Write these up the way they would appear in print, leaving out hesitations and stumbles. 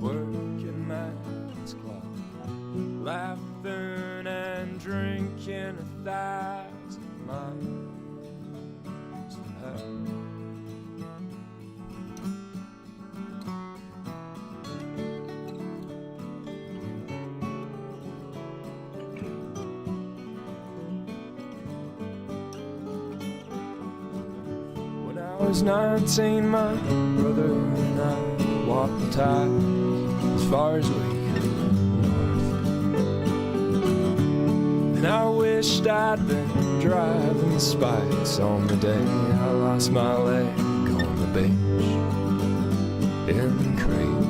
working man's club, laughing and drinking 1,000 miles from hell. When I was 19, my brother and I walked the tide as far as we could north. And I wished I'd been driving spikes on the day I lost my leg on the beach in Crete,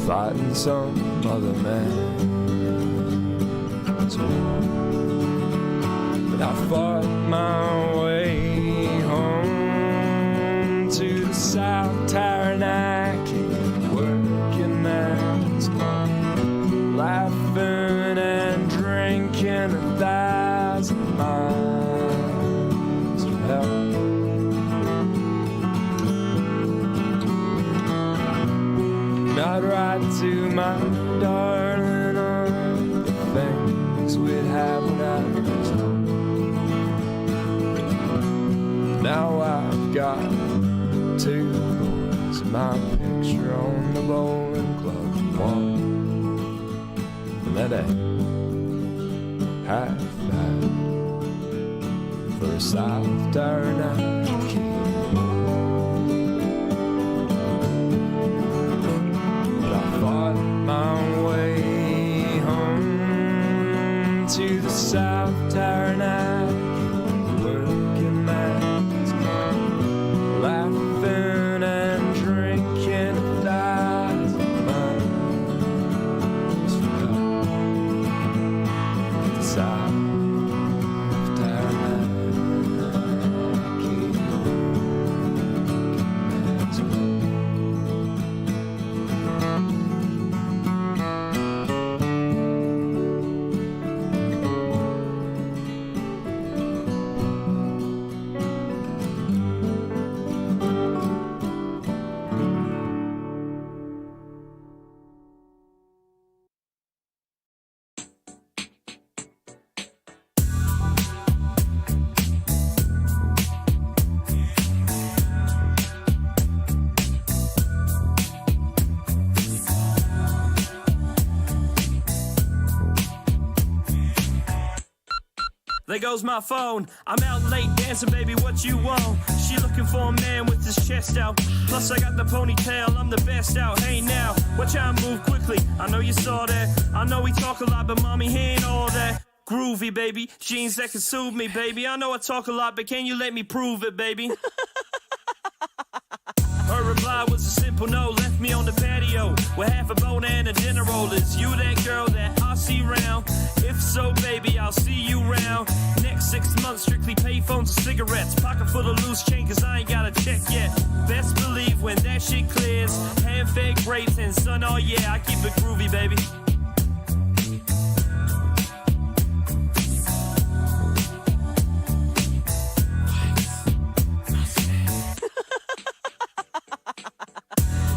fighting some other man's war. But I fought my way home to the South Taranaki working man's club, laughing and drinking 1,000 miles from hell. And I'd write to my darling on the things we'd have when I was home. Now I've got 2 boys and my picture on the bowling club wall. And that ain't half bad for a South Taranaki. But I fought my way home to the South Taranaki working man's club, laughing and drinking 1,000 miles from hell. The South Taranaki man's club. There goes my phone. I'm out late dancing, baby, what you want? She looking for a man with his chest out. Plus I got the ponytail, I'm the best out. Hey now, watch out, move quickly. I know you saw that. I know we talk a lot, but mommy, he ain't all that. Groovy, baby, jeans that can soothe me, baby. I know I talk a lot, but can you let me prove it, baby? Her reply was a simple no, left me on the patio with half a bone and a dinner roll. Is you that girl that I see round? If so, baby, I'll see you round. Next 6 months, strictly payphones and cigarettes. Pocket full of loose change, cause I ain't got a check yet. Best believe when that shit clears, hand-fed grapes and sun, oh yeah, I keep it groovy, baby.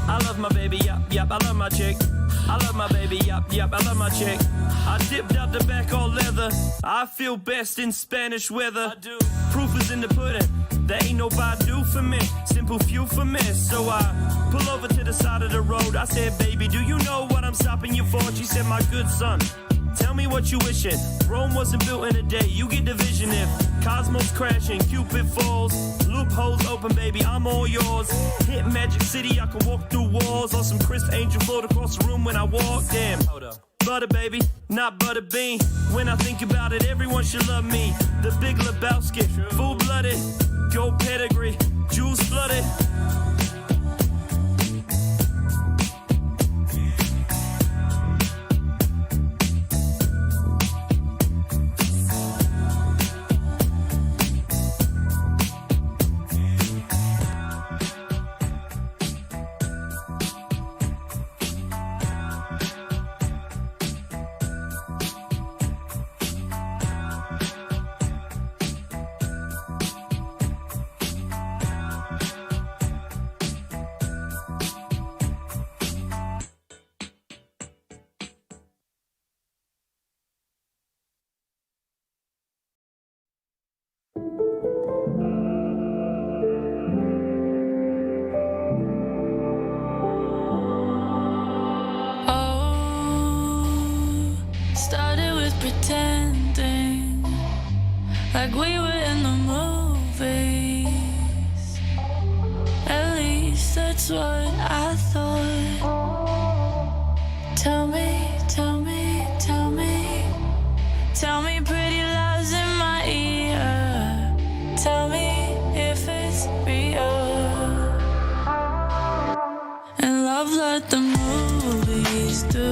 I love my baby, yup, yup, I love my chick. I love my baby, yup, yup, I love my chick. I dipped out the back all leather. I feel best in Spanish weather. I do. Proof is in the pudding. There ain't no Badu for me. Simple few for me. So I pull over to the side of the road. I said, baby, do you know what I'm stopping you for? She said, my good son, tell me what you wishing. Rome wasn't built in a day. You get the vision if Cosmos crashing, Cupid falls, loopholes open, baby, I'm all yours. Hit Magic City, I can walk through walls. On some crisp angel float across the room when I walk. Damn, hold up. Butter, baby, not butter bean. When I think about it, everyone should love me. The Big Lebowski, full-blooded, gold pedigree, jewels flooded. pretending like we were in the movies. At least that's what I thought. Tell me, tell me, tell me, tell me pretty lies in my ear. Tell me if it's real. And love like the movies do.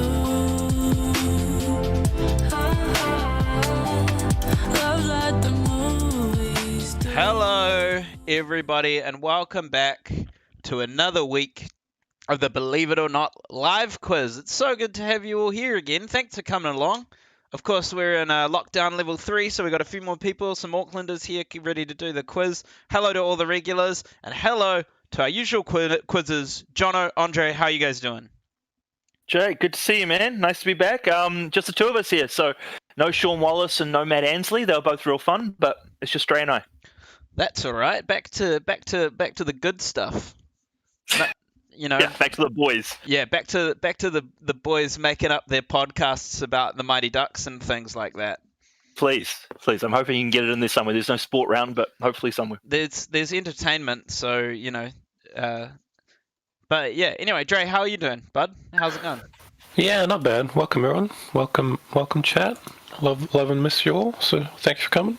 Love like the movies do. Hello, everybody, and welcome back to another week of the Believe It or Not live quiz. It's so good to have you all here again. Thanks for coming along. Of course, we're in lockdown level 3, so we've got a few more people, some Aucklanders here ready to do the quiz. Hello to all the regulars, and hello to our usual quizzes. Jono, Andre, how are you guys doing? Jay, good to see you, man. Nice to be back. Just the two of us here, so no Sean Wallace and no Matt Ansley. They were both real fun, but it's just Dre and I. That's all right. Back to the good stuff. You know, Yeah, back to the boys. yeah, back to the boys making up their podcasts about the Mighty Ducks and things like that. Please. I'm hoping you can get it in there somewhere. There's no sport round, but hopefully somewhere. There's entertainment, so you know. But yeah, anyway, Dre, how are you doing, bud? How's it going? Yeah, not bad. Welcome, everyone. Welcome, chat. Love and miss you all. So thanks for coming.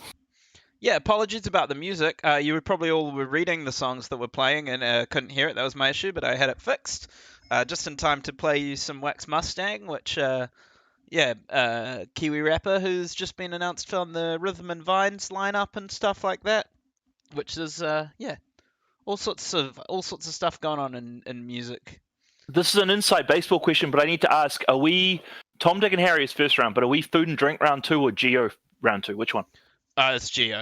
Yeah, apologies about the music. You were probably all reading the songs that were playing and couldn't hear it. That was my issue, but I had it fixed just in time to play you some Wax Mustang, which, Kiwi rapper who's just been announced on the Rhythm and Vines lineup and stuff like that, which is all sorts of stuff going on in music. This is an inside baseball question, but I need to ask: are we Tom, Dick, and Harry is first round, but are we Food and Drink round 2 or Geo round 2? Which one? It's Geo.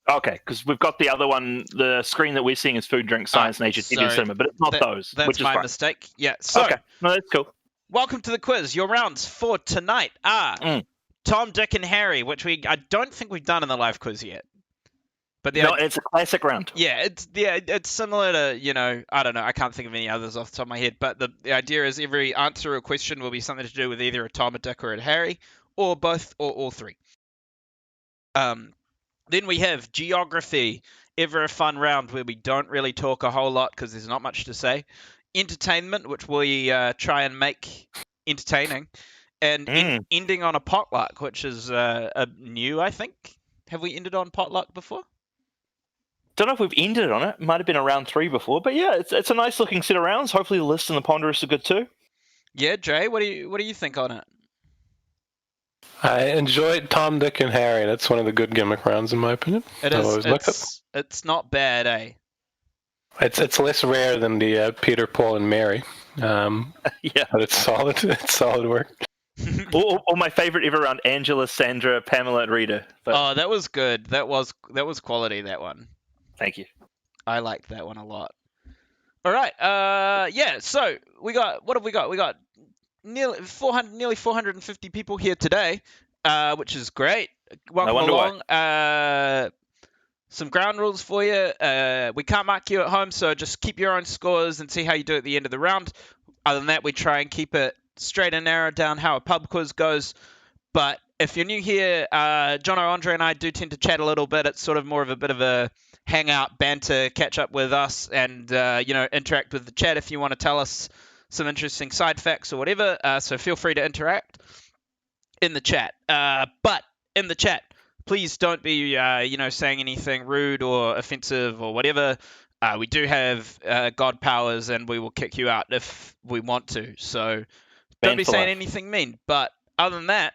Okay, because we've got the other one. The screen that we're seeing is Food, Drink, Science, Nature, TV, and Cinema, but it's not those. That's which is my fine. mistake. Yeah. So, Okay, no, that's cool. welcome to the quiz. Your rounds for tonight are Tom, Dick, and Harry, which I don't think we've done in the live quiz yet. But It's a classic round. Yeah, it's similar to, you know, I don't know, I can't think of any others off the top of my head, but the idea is every answer or question will be something to do with either a Tom, a Dick, or a Harry, or both, or all three. Then we have geography, ever a fun round where we don't really talk a whole lot because there's not much to say. Entertainment, which we try and make entertaining, and ending on a potluck, which is new, I think. Have we ended on potluck before? Don't know if we've ended on it. Might have been a round 3 before, but yeah, it's a nice looking set of rounds. Hopefully the List and the Ponderous are good too. Yeah, Dre, what do you think on it? I enjoyed Tom, Dick, and Harry. That's one of the good gimmick rounds, in my opinion. It is. It's not bad, eh? It's less rare than the Peter, Paul, and Mary. Yeah, but it's solid. It's solid work. or my favorite ever round: Angela, Sandra, Pamela, and Rita. But... Oh, that was good. That was quality. That one. Thank you. I liked that one a lot. All right. So what have we got? We got nearly 450 people here today, which is great. Welcome along. Some ground rules for you. We can't mark you at home, so just keep your own scores and see how you do at the end of the round. Other than that, we try and keep it straight and narrow down how a pub quiz goes. But if you're new here, Jono, Andre, and I do tend to chat a little bit. It's sort of more of a bit of a hangout, banter, catch up with us, and interact with the chat if you want to tell us some interesting side facts or whatever. So feel free to interact in the chat. But in the chat, please don't be saying anything rude or offensive or whatever. We do have God powers, and we will kick you out if we want to. So don't be saying anything mean. But other than that,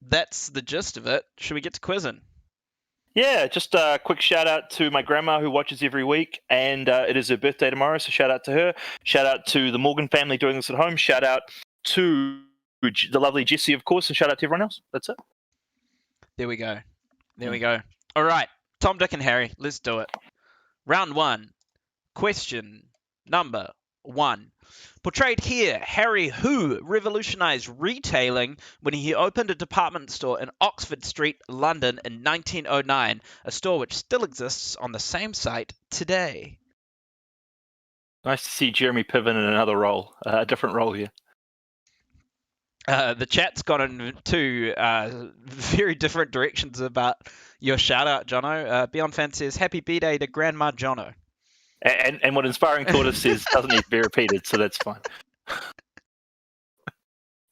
that's the gist of it. Should we get to quizzing? Yeah, just a quick shout out to my grandma who watches every week, and it is her birthday tomorrow, so shout out to her. Shout out to the Morgan family doing this at home. Shout out to the lovely Jessie, of course, and shout out to everyone else. That's it. There we go. All right, Tom, Dick, and Harry, let's do it. Round 1, question number 1. Portrayed here, Harry who revolutionized retailing when he opened a department store in Oxford Street, London in 1909, a store which still exists on the same site today. Nice to see Jeremy Piven in another role, a different role here. The chat's gone in two very different directions about your shout out, Jono. Beyond Fan says, Happy B-Day to Grandma Jono. And what Inspiring Tortoise says doesn't need to be repeated, so that's fine.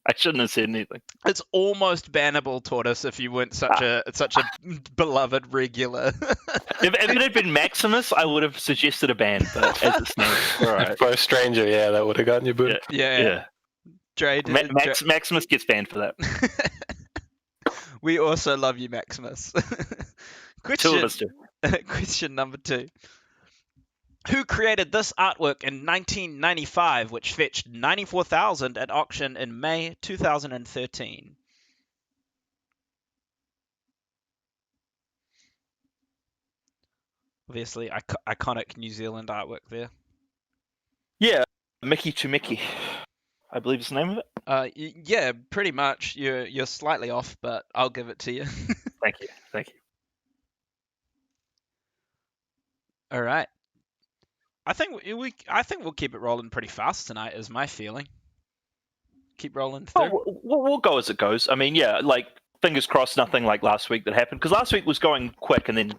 I shouldn't have said anything. It's almost bannable, Tortoise, if you weren't such a beloved regular. If it had been Maximus, I would have suggested a ban, but as it's not, all right. For a stranger, yeah, that would have gotten you booted. Yeah. Maximus gets banned for that. We also love you, Maximus. Two of us do. Question number 2. Who created this artwork in 1995, which fetched $94,000 at auction in May 2013? Obviously, iconic New Zealand artwork there. Yeah, Mickey to Mickey, I believe is the name of it. Yeah, pretty much. You're slightly off, but I'll give it to you. Thank you. All right. I think we'll keep it rolling pretty fast tonight, is my feeling. Keep rolling through. Oh, we'll go as it goes. I mean, yeah, like fingers crossed, nothing like last week that happened, because last week was going quick, and then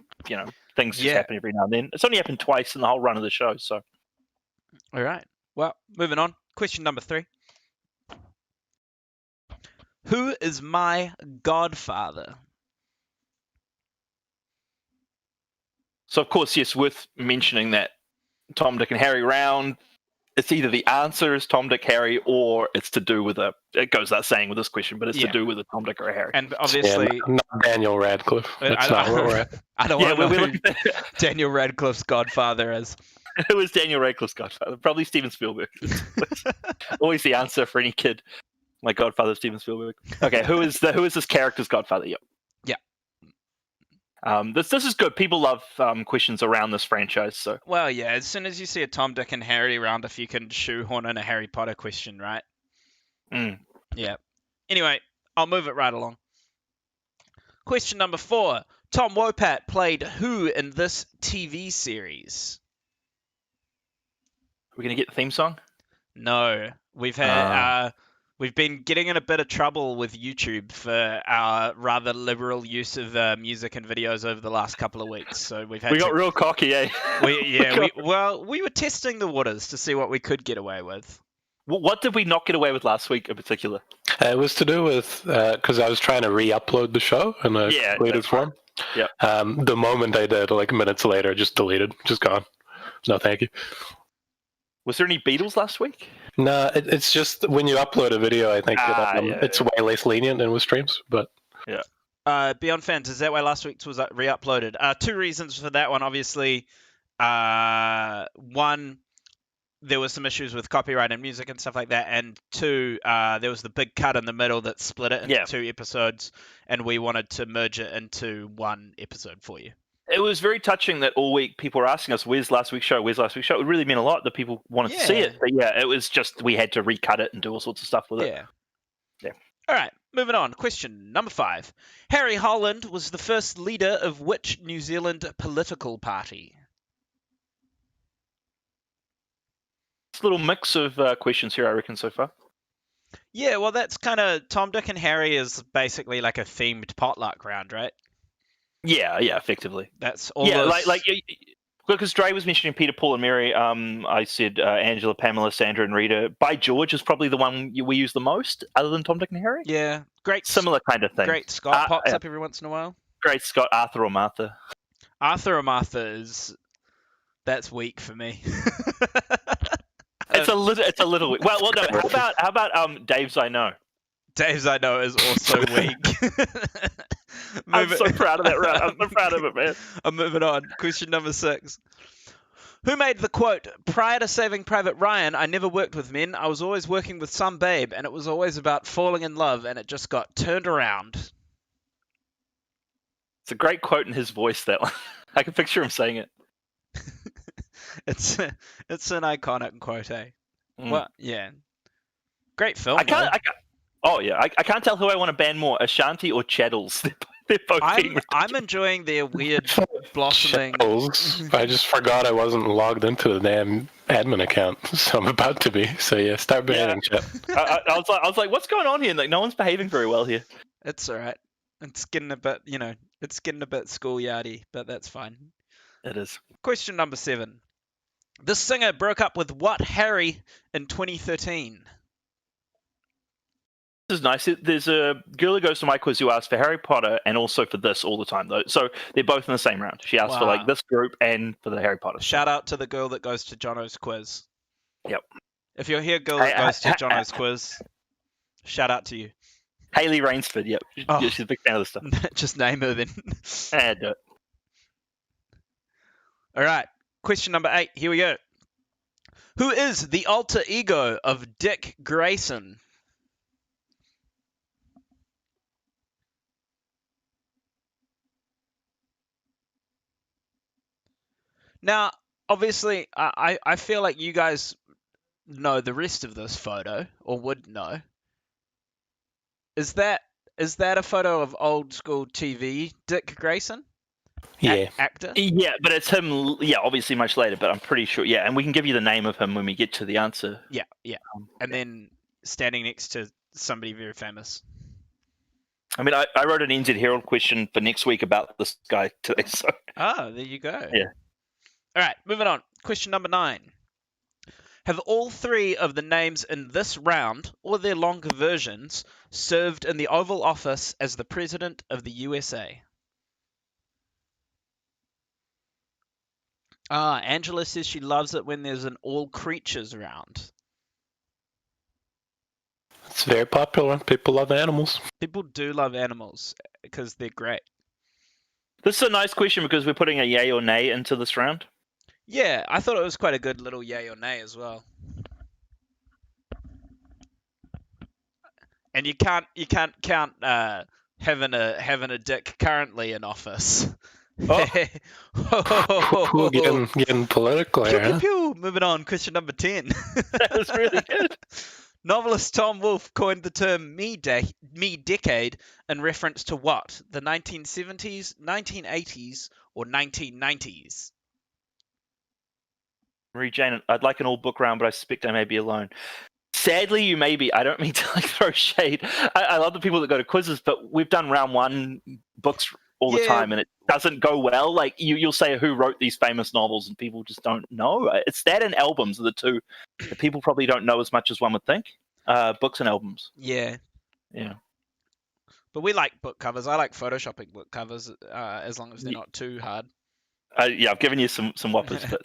things just happen every now and then. It's only happened twice in the whole run of the show, so. All right. Well, moving on. Question number 3. Who is my godfather? So of course, yes, worth mentioning that Tom, Dick, and Harry round. It's either the answer is Tom, Dick, Harry, or it's to do with it goes without saying with this question, but it's to do with a Tom, Dick, or a Harry. And obviously, not Daniel Radcliffe. That's not where we're at. I don't want to know who Daniel Radcliffe's godfather is. It was Daniel Radcliffe's godfather. Probably Steven Spielberg. Always the answer for any kid. My godfather, Steven Spielberg. Okay, who is this character's godfather? Yep. This is good. People love questions around this franchise. So. Well, yeah. As soon as you see a Tom, Dick, and Harry roundup, you can shoehorn in a Harry Potter question, right? Yeah. Anyway, I'll move it right along. Question number 4. Tom Wopat played who in this TV series? We're gonna get the theme song. No, we've had we've been getting in a bit of trouble with YouTube for our rather liberal use of music and videos over the last couple of weeks. So we got real cocky, eh? We were testing the waters to see what we could get away with. What did we not get away with last week in particular? It was to do with because I was trying to re-upload the show in a completed form. Yeah. The moment I did, like minutes later, just deleted, just gone. No, thank you. Was there any Beatles last week? No, it's just when you upload a video, I think it's way less lenient than with streams. But Beyond Fans, is that why last week's was re-uploaded? 2 reasons for that one. Obviously, one, there were some issues with copyright and music and stuff like that, and 2, there was the big cut in the middle that split it into 2 episodes, and we wanted to merge it into 1 episode for you. It was very touching that all week people were asking us, where's last week's show? Where's last week's show? It really meant a lot that people wanted to see it. But it was just we had to recut it and do all sorts of stuff with it. Yeah. All right, moving on. Question number 5. Harry Holland was the first leader of which New Zealand political party? It's a little mix of questions here, I reckon, so far. Yeah, well, that's kind of Tom, Dick, and Harry is basically like a themed potluck round, right? Yeah, effectively. That's all. Yeah, like because Dre was mentioning Peter, Paul, and Mary. I said Angela, Pamela, Sandra, and Rita. By George is probably the one we use the most, other than Tom, Dick, and Harry. Yeah, great. Similar kind of thing. Great Scott pops up every once in a while. Great Scott, Arthur or Martha. Arthur or Martha that's weak for me. It's a little weak. Well, no. How about Dave's I Know? Dave's I Know is also weak. I'm so proud of that round. I'm so proud of it, man. I'm moving on. Question number 6. Who made the quote, "Prior to Saving Private Ryan, I never worked with men. I was always working with some babe, and it was always about falling in love, and it just got turned around"? It's a great quote in his voice, that one. I can picture him saying it. It's an iconic quote, eh? Well, yeah. Great film. I can't tell who I want to ban more, Ashanti or Chaddles. They're both being I'm enjoying their weird blossoming. Shells. I just forgot I wasn't logged into the damn admin account, so I'm about to be. So yeah, start behaving, chat. I was like, what's going on here? Like, no one's behaving very well here. It's all right. It's getting a bit, it's getting a bit schoolyardy, but that's fine. It is. Question number 7. This singer broke up with what Harry in 2013? This is nice. There's a girl who goes to my quiz who asks for Harry Potter and also for this all the time, though. So they're both in the same round. She asks for Wow. like this group and for the Harry Potter. Shout out to the girl that goes to Jono's quiz. Yep. If you're here, girl that goes to Jono's quiz, shout out to you. Haley Rainsford. Yep. Oh. She's a big fan of this stuff. Just name her then. Do it. All right. Question number 8. Here we go. Who is the alter ego of Dick Grayson? Now, obviously, I feel like you guys know the rest of this photo, or would know. Is that a photo of old school TV Dick Grayson? Yeah. Actor? Yeah, but it's him. Yeah, obviously much later, but I'm pretty sure. Yeah, and we can give you the name of him when we get to the answer. Yeah. And then standing next to somebody very famous. I mean, I wrote an NZ Herald question for next week about this guy today. So Ah, there you go. Yeah. All right, moving on. Question number 9. Have all 3 of the names in this round, or their longer versions, served in the Oval Office as the President of the USA? Ah, Angela says she loves it when there's an all creatures round. It's very popular. People love animals. People do love animals because they're great. this is a nice question because we're putting a yay or nay into this round. Yeah, I thought it was quite a good little yay or nay as well. And you can't count having a dick currently in office. Ooh, getting political Pew, here, pew, huh? pew. Moving on, question number 10. That was really good. Novelist Tom Wolfe coined the term me decade in reference to what? The 1970s, 1980s, or 1990s? Marie Jane, I'd like an all book round, but I suspect I may be alone. Sadly, you may be. I don't mean to like throw shade. I love the people that go to quizzes, but we've done round 1 books all the Yeah. time, and it doesn't go well. Like you'll say who wrote these famous novels, and people just don't know. It's that and albums are the two that people probably don't know as much as one would think. Books and albums. Yeah. Yeah. But we like book covers. I like photoshopping book covers as long as they're not too hard. Yeah, I've given you some whoppers, but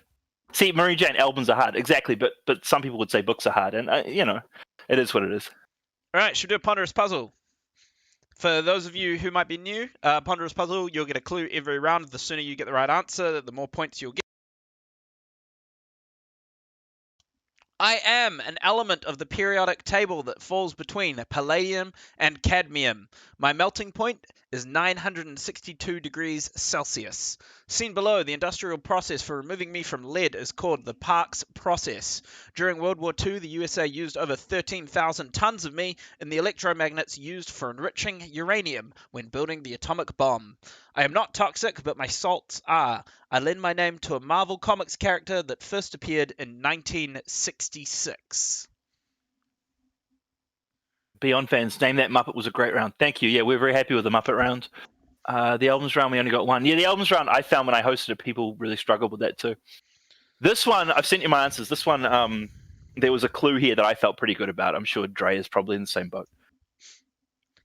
see, Marie Jane, albums are hard, exactly. But some people would say books are hard, and it is what it is. All right, should we do a ponderous puzzle? For those of you who might be new, ponderous puzzle, you'll get a clue every round. The sooner you get the right answer, the more points you'll get. I am an element of the periodic table that falls between palladium and cadmium. My melting point is 962 degrees Celsius. Seen below, the industrial process for removing me from lead is called the Parkes process. During World War II, the USA used over 13,000 tons of me in the electromagnets used for enriching uranium when building the atomic bomb. I am not toxic, but my salts are. I lend my name to a Marvel Comics character that first appeared in 1966. BION fans, Name That Muppet was a great round. Thank you. Yeah, we're very happy with the Muppet round. The albums round, we only got 1. Yeah, the albums round, I found when I hosted it, people really struggled with that too. This one, I've sent you my answers. This one, there was a clue here that I felt pretty good about. I'm sure Dre is probably in the same boat.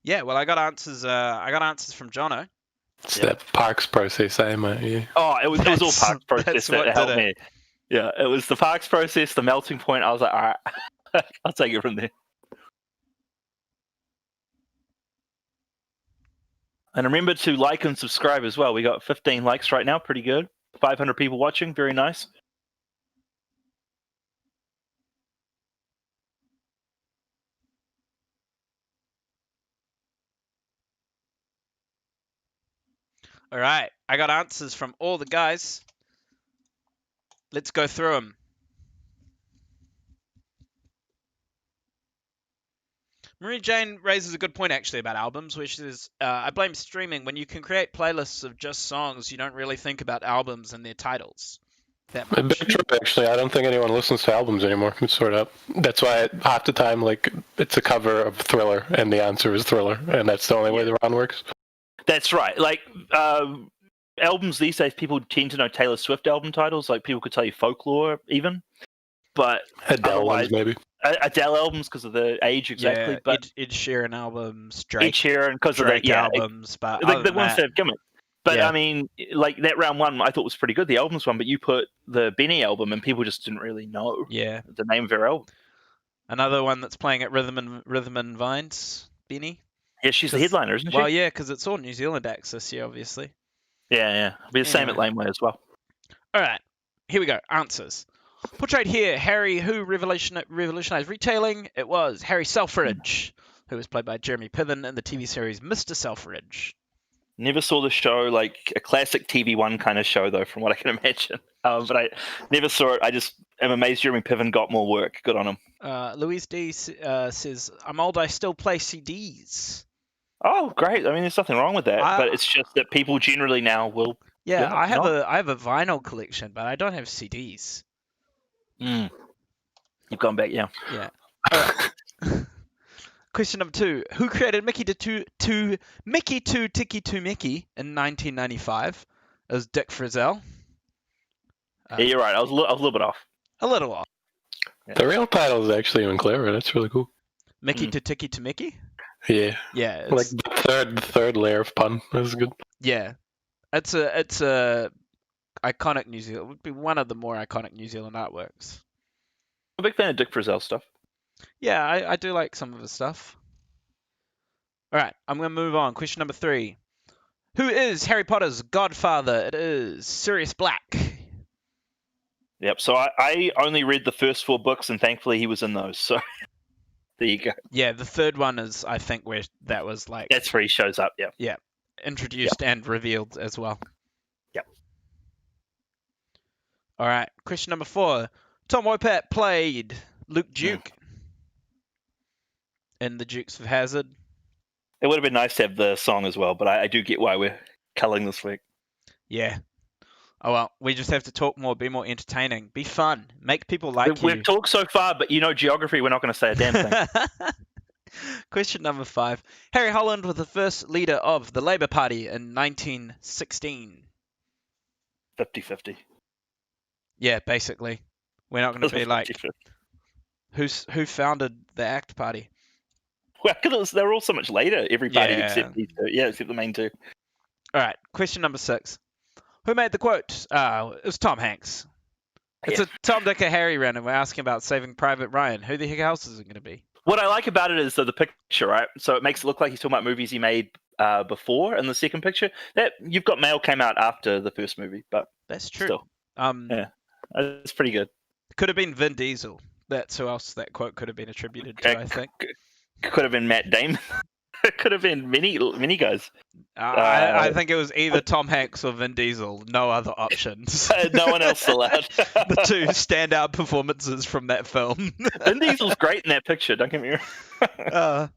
Yeah, well, I got answers. I got answers from Jono. It's that Parks process, mate. Yeah. Oh, it was all That's- Parks process that's what that helped did me. Yeah, it was the Parks process, the melting point. I was like, all right, I'll take it from there. And remember to like and subscribe as well. We got 15 likes right now, pretty good. 500 people watching, very nice. All right, I got answers from all the guys. Let's go through them. Marie Jane raises a good point actually about albums, which is I blame streaming. When you can create playlists of just songs, you don't really think about albums and their titles that A much. big trip, actually. I don't think anyone listens to albums anymore. It's sort of that's why half the time, like, it's a cover of Thriller, and the answer is Thriller, and that's the only way the round works. That's right. Like albums these days, people tend to know Taylor Swift album titles. Like people could tell you Folklore even, but Adele ones, otherwise, maybe. Adele albums because of the age exactly. Yeah, But Ed Sheeran albums, Ed Drake Sheeran because of Drake the albums, but like other the than ones that that, have given. But Yeah. I mean, like that round one, I thought was pretty good, the albums one. But you put the Benny album, and people just didn't really know yeah. the name of her album. Another one that's playing at Rhythm and Vines, Benny. Yeah, she's the 'Cause- headliner, isn't she? Well, yeah, because it's all New Zealand acts this year, obviously. Yeah. It'll be the same at Anyway. Laneway as well. All right, here we go. Answers. Portrayed here, Harry, who revolutionized retailing. It was Harry Selfridge, who was played by Jeremy Piven in the TV series Mr. Selfridge. Never saw the show, like a classic TV1 kind of show, though, from what I can imagine. But I never saw it. I just am amazed Jeremy Piven got more work. Good on him. Louise D says, I'm old, I still play CDs. Oh, great. I mean, there's nothing wrong with that. But it's just that people generally now will. Yeah, Yeah, I have no. I have a vinyl collection, but I don't have CDs. You've gone back, yeah. Yeah. Question number 2. Who created Mickey to Mickey to Tiki to Mickey in 1995? It was Dick Frizzell. Yeah, you're right. I was a little bit off. A little off. The real title is actually even clearer. That's really cool. Mickey to Tiki to Mickey? Yeah. Yeah. Like the third layer of pun. That's good. Yeah. It's a iconic New Zealand. It would be one of the more iconic New Zealand artworks. I'm a big fan of Dick Frizzell stuff. Yeah, I do like some of his stuff. All right, I'm going to move on. Question number 3. Who is Harry Potter's godfather? It is Sirius Black. Yep. So I only read the first 4 books, and thankfully he was in those. So there you go. Yeah, the third one is, I think, where that was like That's where he shows up. Yeah. introduced and revealed as well. Yep. All right, question number 4. Tom Wopat played Luke Duke in The Dukes of Hazzard. It would have been nice to have the song as well, but I do get why we're culling this week. Yeah. Oh well, we just have to talk more, be more entertaining, be fun, make people like We've you. talked so far, but geography, we're not going to say a damn thing. Question number 5. Harry Holland was the first leader of the Labour Party in 1916. 50-50. Yeah, basically. We're not going to be like, 50-50. who founded the ACT Party? Well, because they were all so much later, every party Yeah. except these 2. Yeah, except the main 2. All right, question number 6. Who made the quote? It was Tom Hanks. It's Yeah. a Tom, Dick, or Harry round, and we're asking about Saving Private Ryan. Who the heck else is it going to be? What I like about it is the picture, right? So it makes it look like he's talking about movies he made before in the second picture. That You've Got Mail came out after the first movie, but That's true. still, Yeah. it's pretty good. Could have been Vin Diesel. That's who else that quote could have been attributed to, I think. Could have been Matt Damon. It could have been many guys. I think it was either Tom Hanks or Vin Diesel. No other options. No one else allowed. The 2 standout performances from that film. Vin Diesel's great in that picture. Don't get me wrong.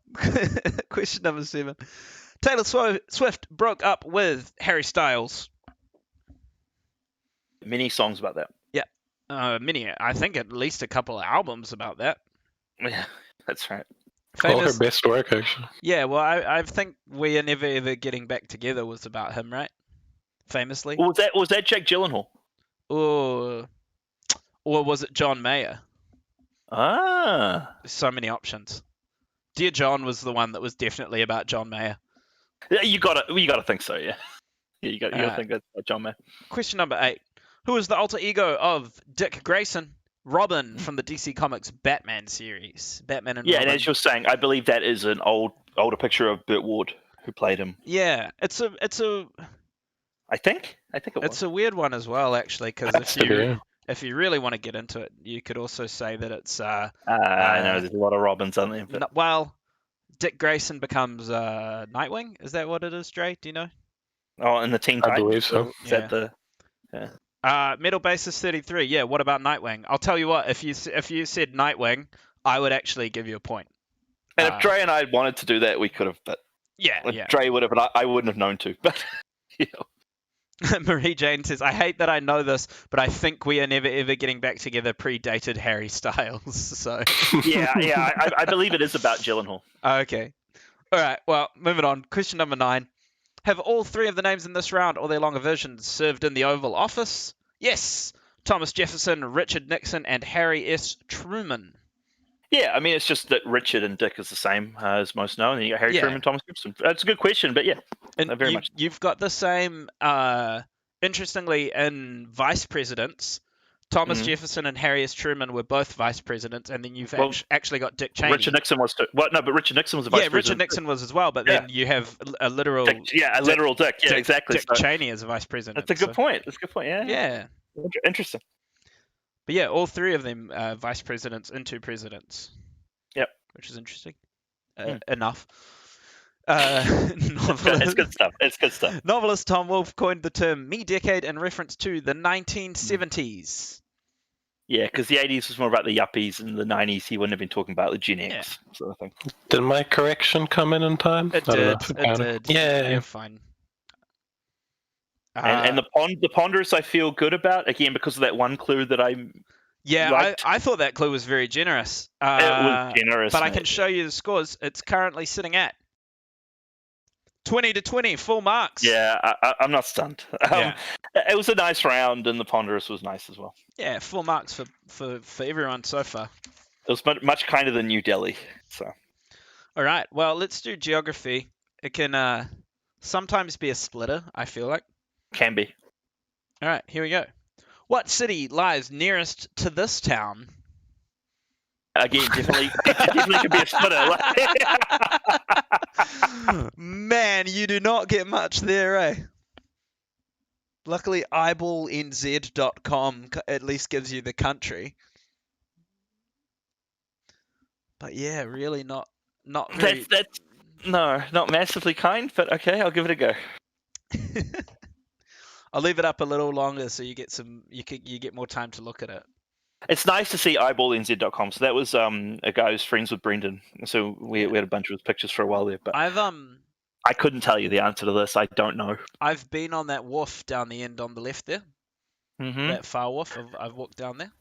Question number 7. Taylor Swift broke up with Harry Styles. Many songs about that. I think at least a couple of albums about that. Yeah, that's right. All her Famous. best work, actually. Yeah, well, I think We Are Never Ever Getting Back Together was about him, right? Famously. Was that Jake Gyllenhaal? Or was it John Mayer? Ah, So many options. Dear John was the one that was definitely about John Mayer. yeah, you gotta think so. Yeah, you gotta think that's John Mayer. Question number 8. Who is the alter ego of Dick Grayson? Robin from the DC Comics Batman series. Batman and Yeah, Robin. and as you're saying, I believe that is an older picture of Burt Ward who played him. Yeah, it's a I think it was. it's a weird one as well, actually, because Has to be, yeah. if you really want to get into it, you could also say that it's I know there's a lot of Robins on there. But... well, Dick Grayson becomes Nightwing. Is that what it is, Dre? Do you know? Oh, and the Teen I Titans. believe so. Is that the? Metal Basis 33. Yeah. What about Nightwing? I'll tell you what. If you said Nightwing, I would actually give you a point. And if Dre and I had wanted to do that, we could have. But yeah. Dre would have, but I wouldn't have known to. But Marie Jane says, I hate that I know this, but I think we are never ever getting back together predated Harry Styles. So I believe it is about Gyllenhaal. okay. All right. Well, moving on. Question number 9. Have all 3 of the names in this round or their longer versions served in the Oval Office? Yes. Thomas Jefferson, Richard Nixon, and Harry S. Truman. Yeah, I mean, it's just that Richard and Dick is the same as most know, and then you got Harry Truman, Thomas Gibson. That's a good question, but yeah, and very much. You've got the same, interestingly, in vice presidents. Thomas Jefferson and Harry S. Truman were both vice presidents, and then you've actually got Dick Cheney. Richard Nixon was too. Well, no, but Richard Nixon was a vice president. Yeah, Richard Nixon was as well, but then you have a literal Dick. Yeah, a literal Dick. Yeah, exactly. Dick Cheney as a vice president. That's a good point. That's a good point. Yeah. Interesting. But yeah, all 3 of them vice presidents into presidents. Yep. Which is interesting. Enough. It's good stuff. It's good stuff. Novelist Tom Wolfe coined the term me-decade in reference to the 1970s. Yeah, because the 80s was more about the yuppies, and the 90s he wouldn't have been talking about the Gen X sort of thing. Did my correction come in time? It did. Yeah, fine. And the ponderous I feel good about, again, because of that one clue that I I thought that clue was very generous. It was generous, but I can show you the scores. It's currently sitting at 20-20, full marks. Yeah, I'm not stunned. It was a nice round, and the ponderous was nice as well. Yeah, full marks for everyone so far. It was much kinder than New Delhi. So, all right, well, let's do geography. It can sometimes be a splitter, I feel like. Can be. All right, here we go. What city lies nearest to this town? Again, definitely could be a splitter. Man, you do not get much there, eh? Luckily, eyeballnz.com at least gives you the country. But yeah, really not very... That's not massively kind, but okay, I'll give it a go. I'll leave it up a little longer so you get you get more time to look at it. It's nice to see eyeballnz.com. So that was a guy who's friends with Brendan. So we had a bunch of his pictures for a while there. But I couldn't tell you the answer to this. I don't know. I've been on that wharf down the end on the left there. Mm-hmm. That far wharf. I've walked down there.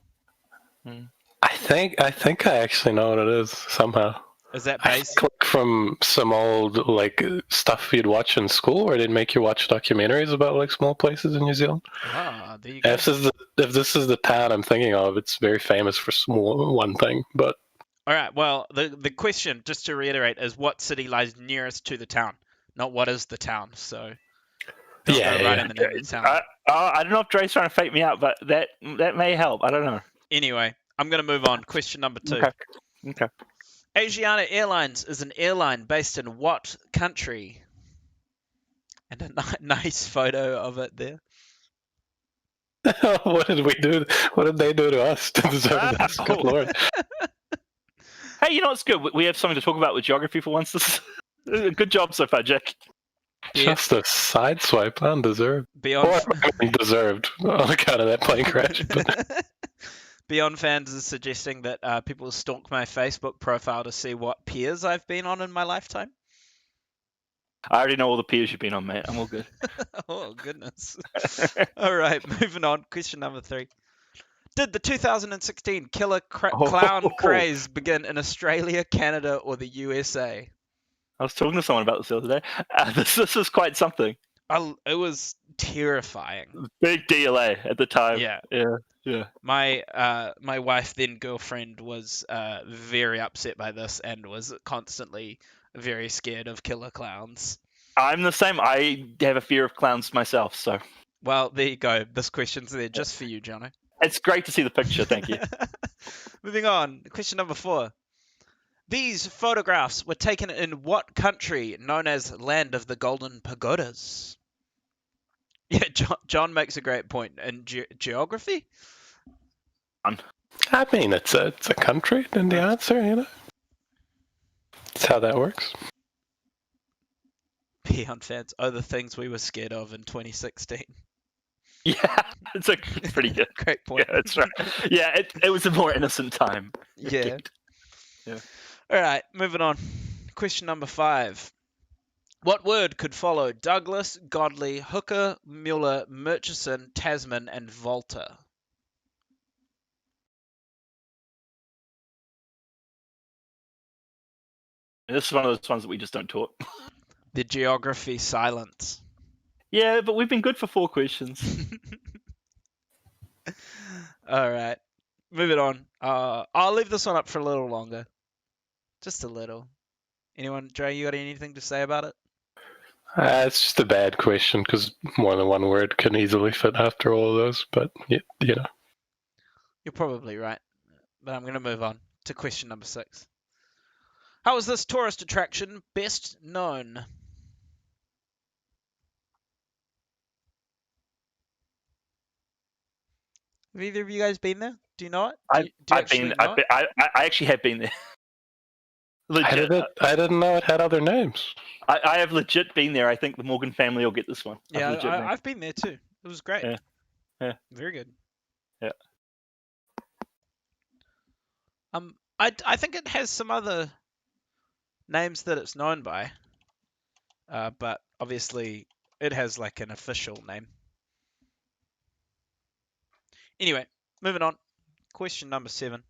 I think I actually know what it is somehow. Is that based? I click from some old stuff you'd watch in school, where they'd make you watch documentaries about small places in New Zealand. Ah, there you go. If this is the town I'm thinking of, it's very famous for one thing. But all right, well, the question, just to reiterate, is what city lies nearest to the town, not what is the town. So in the name of the town. I don't know if Dre's trying to fake me out, but that may help. I don't know. Anyway, I'm going to move on. Question number 2. Okay. Asiana Airlines is an airline based in what country? And a nice photo of it there. What did we do? What did they do to us to deserve this? Good Lord. Hey, you know what's good? We have something to talk about with geography for once. This is good job so far, Jack. Just a side swipe, undeserved. Deserved on account of that plane crash. BION fans is suggesting that people stalk my Facebook profile to see what piers I've been on in my lifetime. I already know all the piers you've been on, mate. I'm all good. Oh, goodness. All right, moving on. Question number 3. Did the 2016 killer clown craze begin in Australia, Canada, or the USA? I was talking to someone about this the other day. This is quite something. It was terrifying. Big deal, at the time. Yeah. My wife, then girlfriend, was very upset by this and was constantly very scared of killer clowns. I'm the same. I have a fear of clowns myself, so. Well, there you go. This question's there just for you, Jono. It's great to see the picture. Thank you. Moving on. Question number 4. These photographs were taken in what country known as Land of the Golden Pagodas? Yeah, John makes a great point. In geography? I mean, it's a country, then the answer, That's how that works. BION fans, the things we were scared of in 2016. Yeah, it's pretty good. Great point. Yeah, that's right. Yeah, it was a more innocent time. Yeah. All right, moving on. Question number 5. What word could follow Douglas, Godley, Hooker, Mueller, Murchison, Tasman, and Volta? This is one of those ones that we just don't talk. The geography silence. Yeah, but we've been good for 4 questions. All right, moving on. I'll leave this one up for a little longer. Just a little. Anyone, Dre, you got anything to say about it? It's just a bad question because more than one word can easily fit after all of those. But you know, You're probably right. But I'm going to move on to question number 6. How is this tourist attraction best known? Have either of you guys been there? Do you know it? Do you actually know it? I actually have been there. Legit. I didn't know it had other names. I have legit been there. I think the Morgan family will get this one. Yeah, legit been. I've been there too. It was great. Yeah. Yeah. Very good. Yeah. I think it has some other names that it's known by, but obviously it has like an official name. Anyway, moving on. Question number 7.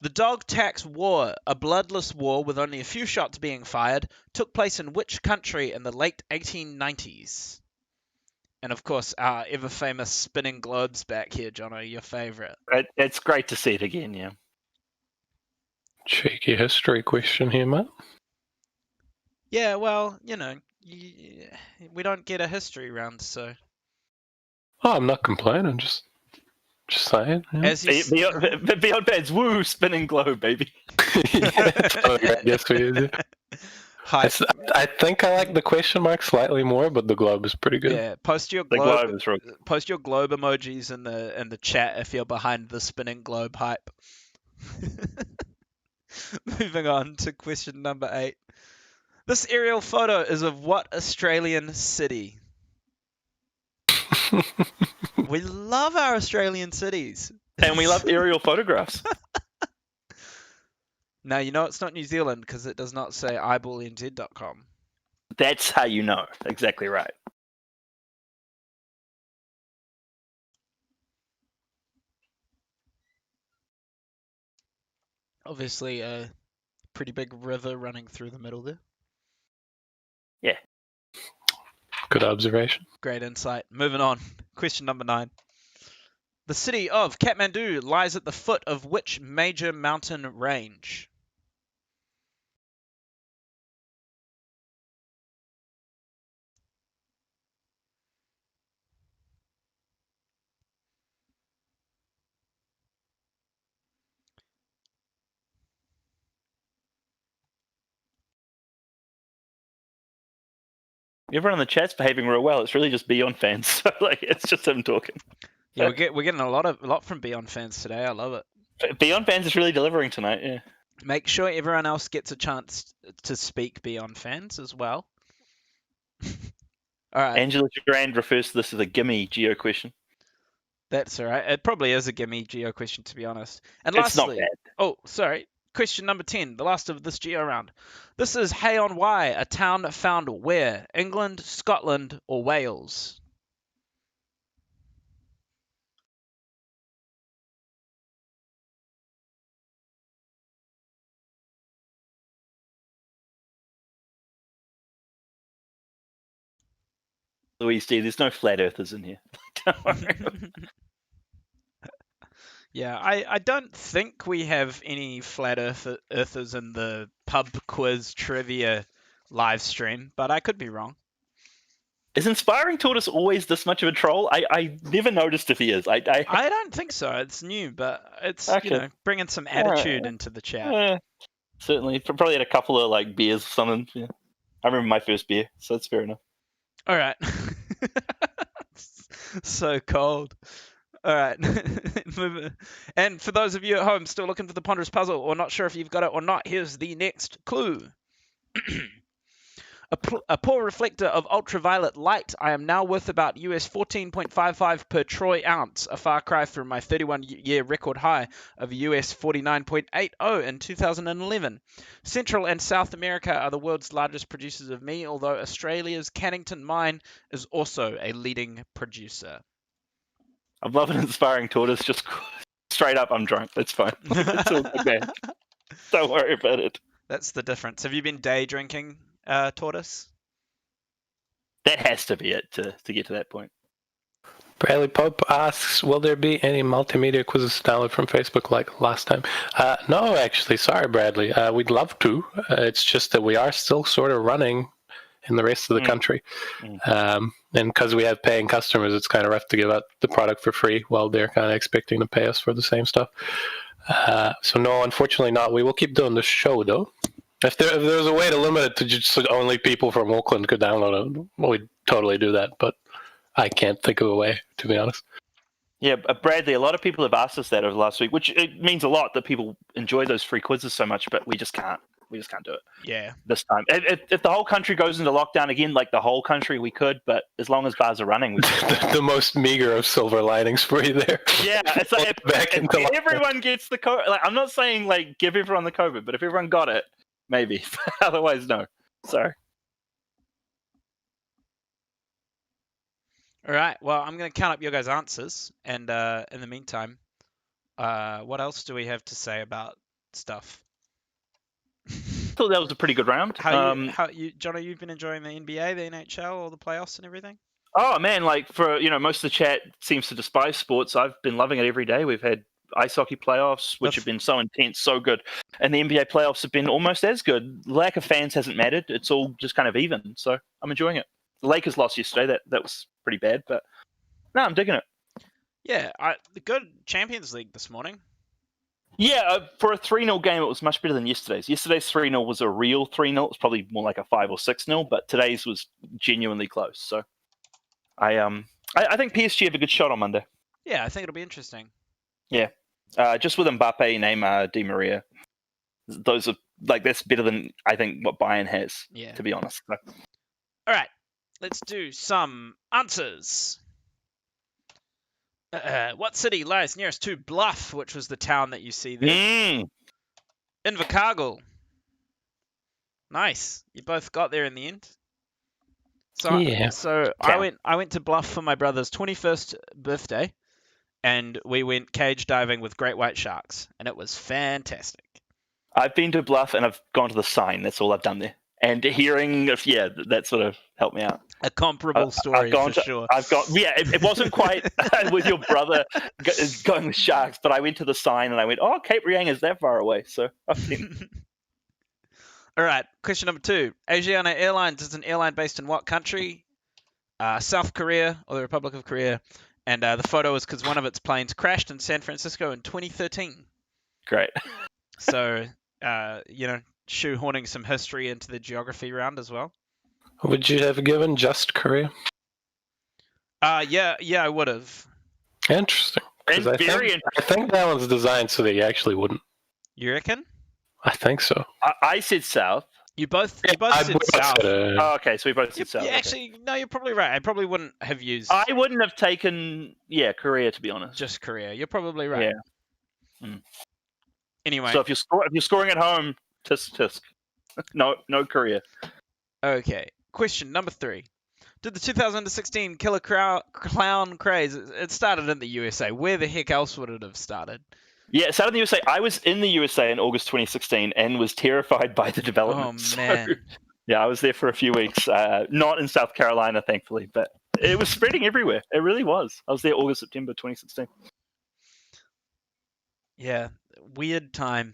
The Dog Tax War, a bloodless war with only a few shots being fired, took place in which country in the late 1890s? And of course, our ever-famous spinning globes back here, Jono, your favourite. It's great to see it again, yeah. Cheeky history question here, mate. Yeah, well, you know, we don't get a history round, so... Oh, I'm not complaining. Just saying. Yeah. As you Beyond Bands, woo, spinning globe, baby. Yes, we is. I think I like the question mark slightly more, but the globe is pretty good. Yeah, post your The globe, globe is real. post your globe emojis in the chat if you're behind the spinning globe hype. Moving on to question number 8. This aerial photo is of what Australian city? We love our Australian cities. And we love aerial photographs. Now, you know it's not New Zealand because it does not say eyeballlnz.com. That's how you know. Exactly right. Obviously, a pretty big river running through the middle there. Yeah. Good observation. Great insight. Moving on. Question number 9. The city of Kathmandu lies at the foot of which major mountain range? Everyone in the chat's behaving real well. It's really just BION fans. So, like, it's just him talking. Yeah, we're getting a lot from BION fans today. I love it. BION fans is really delivering tonight. Yeah. Make sure everyone else gets a chance to speak, BION fans, as well. All right. Angela Durand refers to this as a gimme geo question. That's all right. It probably is a gimme geo question, to be honest. And It's not lastly, bad. oh, sorry. Question number 10, the last of this geo round. This is Hay-on-Wye, a town found where? England, Scotland, or Wales? Louise D, there's no flat earthers in here. Don't worry. Yeah, I don't think we have any flat earthers in the pub quiz trivia live stream, but I could be wrong. Is Inspiring Tortoise always this much of a troll? I never noticed if he is. I don't think so. It's new, but it's Okay. bringing some attitude into the chat. Certainly. Probably had a couple of like beers or something. Yeah. I remember my first beer, so that's fair enough. All right. So cold. All right. And for those of you at home still looking for the ponderous puzzle or not sure if you've got it or not, here's the next clue. A poor reflector of ultraviolet light, I am now worth about US 14.55 per troy ounce, a far cry from my 31-year record high of US 49.80 in 2011. Central and South America are the world's largest producers of me, although Australia's Cannington mine is also a leading producer. I'm loving inspiring tortoise. Just straight up, I'm drunk. That's fine. It's all good, man. Don't worry about it. That's the difference. Have you been day drinking, Tortoise? That has to be it to get to that point. Bradley Pope asks, will there be any multimedia quizzes to download from Facebook like last time? No, actually. Sorry, Bradley. We'd love to. It's just that we are still sort of running in the rest of the country. And because we have paying customers, it's kind of rough to give out the product for free while they're kind of expecting to pay us for the same stuff. So no, unfortunately not. We will keep doing the show, though. If there's a way to limit it to just only people from Auckland could download it, we'd totally do that. But I can't think of a way, to be honest. Yeah, Bradley, a lot of people have asked us that over the last week, which it means a lot that people enjoy those free quizzes so much, but we just can't. We just can't do it. Yeah. This time. If the whole country goes into lockdown again, like the whole country, we could, but as long as bars are running, we can. The most meager of silver linings for you there. Yeah, it's like if everyone gets the COVID, like, I'm not saying like give everyone the COVID, but if everyone got it, maybe. Otherwise, no. Sorry. All right. Well, I'm going to count up your guys' answers, and in the meantime, what else do we have to say about stuff? Thought that was a pretty good round. How you, Johnny? You've been enjoying the NBA, the NHL, all the playoffs, and everything. Oh man, like for most of the chat seems to despise sports. I've been loving it every day. We've had ice hockey playoffs, which have been so intense, so good, and the NBA playoffs have been almost as good. Lack of fans hasn't mattered. It's all just kind of even. So I'm enjoying it. The Lakers lost yesterday. That was pretty bad, but no, I'm digging it. Yeah, the good Champions League this morning. Yeah, for a 3-0 game, it was much better than yesterday's. Yesterday's 3-0 was a real 3-0. It was probably more like a 5 or 6-0, but today's was genuinely close. So I think PSG have a good shot on Monday. Yeah, I think it'll be interesting. Yeah. Just with Mbappe, Neymar, Di Maria. Those are that's better than I think what BION has, to be honest. So. All right, let's do some answers. What city lies nearest to Bluff, which was the town that you see there? Invercargill. Nice. You both got there in the end. So, yeah. So I went to Bluff for my brother's 21st birthday, and we went cage diving with great white sharks, and it was fantastic. I've been to Bluff, and I've gone to the Sign. That's all I've done there. And hearing, that sort of helped me out. A comparable story for sure. It wasn't quite with your brother going with sharks, but I went to the Sign and I went, oh, Cape Reinga is that far away. So I've been. All right, question number 2. Asiana Airlines is an airline based in what country? South Korea or the Republic of Korea. And the photo is because one of its planes crashed in San Francisco in 2013. Great. So, shoehorning some history into the geography round as well. Would you have given just Korea? Yeah, I would have. Interesting. And I think that one's designed so that you actually wouldn't. You reckon? I think so. I said South. You both said South. Oh, okay, so we both said South. Yeah, actually, no, you're probably right. I probably wouldn't have used. I wouldn't have taken, Korea, to be honest. Just Korea. You're probably right. Yeah. Anyway. So if you're scoring at home, tisk. No Korea. Okay. Question number 3. Did the 2016 Killer Clown craze, it started in the USA. Where the heck else would it have started? Yeah, it started in the USA. I was in the USA in August 2016 and was terrified by the development. Oh, man. So, yeah, I was there for a few weeks. Not in South Carolina, thankfully, but it was spreading everywhere. It really was. I was there August, September 2016. Yeah, weird time.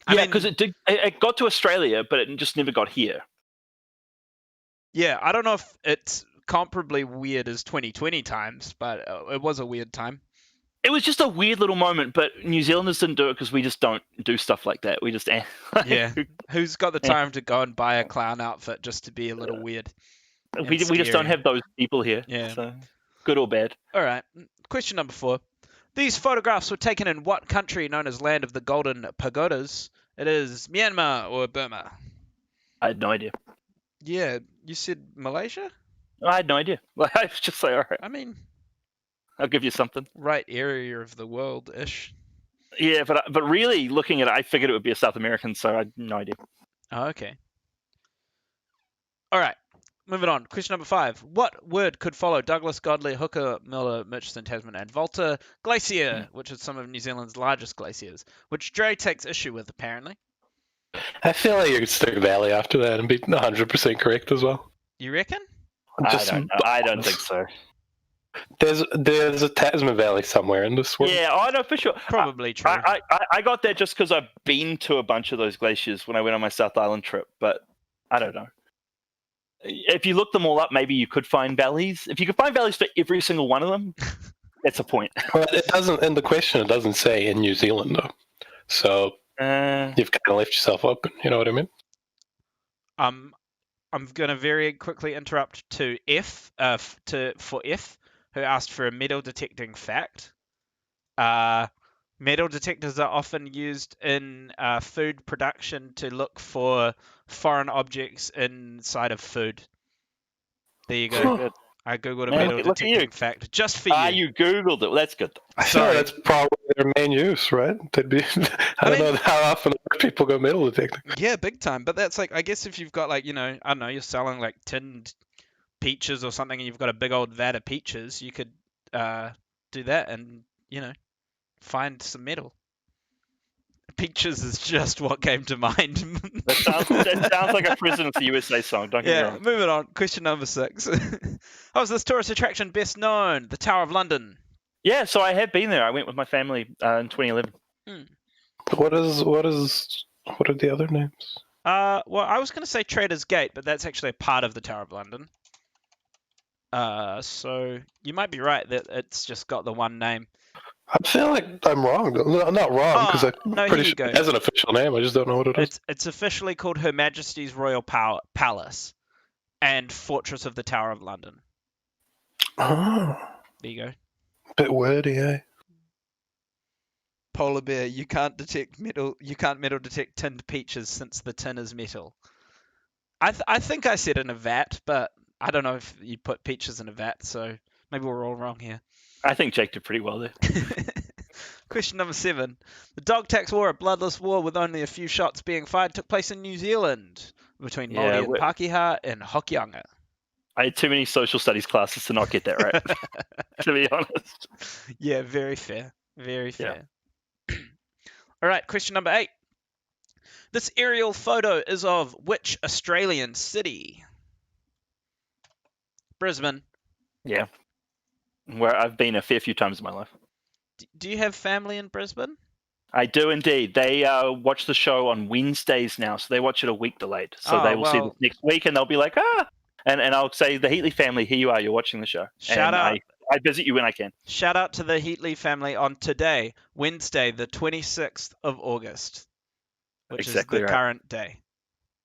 Because it got to Australia, but it just never got here. Yeah, I don't know if it's comparably weird as 2020 times, but it was a weird time. It was just a weird little moment, but New Zealanders didn't do it because we just don't do stuff like that. We just yeah. Who's got the time to go and buy a clown outfit just to be a little weird? We just don't have those people here. Yeah. So, good or bad. All right. Question number 4. These photographs were taken in what country known as Land of the Golden Pagodas? It is Myanmar or Burma? I had no idea. Yeah, you said Malaysia? I had no idea. Like, I was just like, all right, I mean, I'll give you something. right area of the world-ish. Yeah, but really looking at it, I figured it would be a South American, so I had no idea. Oh, okay. All right. Moving on. Question number 5. What word could follow Douglas, Godley, Hooker, Miller, Murchison, Tasman, and Volta? Glacier, which is some of New Zealand's largest glaciers, which Dre takes issue with, apparently. I feel like you could stick Valley after that and be 100% correct as well. You reckon? Just I don't think so. There's a Tasman Valley somewhere in this world. Yeah, I know for sure. Probably true. I got there just because I've been to a bunch of those glaciers when I went on my South Island trip, but I don't know. If you look them all up, maybe you could find valleys. If you could find valleys for every single one of them, that's a point. But it doesn't. In the question, it doesn't say in New Zealand though. So you've kind of left yourself open. You know what I mean? I'm going to very quickly interrupt to F, for F, who asked for a metal detecting fact. Metal detectors are often used in food production to look for foreign objects inside of food. There you go. Good. I googled a Man, metal look at you. detecting fact just for you. You Googled it. Well, that's good. I feel Sorry. that's probably their main use, right? They'd be. I don't know how often people go metal detecting. Yeah, big time. But that's like, I guess if you've got like, I don't know, you're selling like tinned peaches or something, and you've got a big old vat of peaches, you could do that and find some metal. Peaches is just what came to mind. That sounds like a President of the USA song. Don't get me Yeah, wrong. moving on. Question number 6. How's this tourist attraction best known? The Tower of London. Yeah, so I have been there. I went with my family in 2011. What are the other names? Well, I was going to say Trader's Gate, but that's actually a part of the Tower of London. So you might be right that it's just got the one name. I feel like I'm wrong. No, I'm not wrong because I'm no, pretty here you sure go. it has an official name. I just don't know what it is. It's officially called Her Majesty's Royal Palace and Fortress of the Tower of London. Oh, There you go. bit wordy, eh? Polar bear, you can't metal detect tinned peaches since the tin is metal. I think I said in a vat, but I don't know if you put peaches in a vat, so maybe we're all wrong here. I think Jake did pretty well there. Question number 7. The dog tax war, a bloodless war with only a few shots being fired, took place in New Zealand between Māori and Pākehā and Hokianga. I had too many social studies classes to not get that right, to be honest. Yeah, very fair. Very fair. Yeah. All right, question number 8. This aerial photo is of which Australian city? Brisbane. Yeah. Where I've been a fair few times in my life. Do you have family in Brisbane? I do indeed. They watch the show on Wednesdays now, so they watch it a week delayed. So they will see this next week, and they'll be like, and I'll say, the Heatley family, here you are, you're watching the show. Shout out. I visit you when I can. Shout out to the Heatley family on today, Wednesday, the 26th of August, which Exactly is the current day.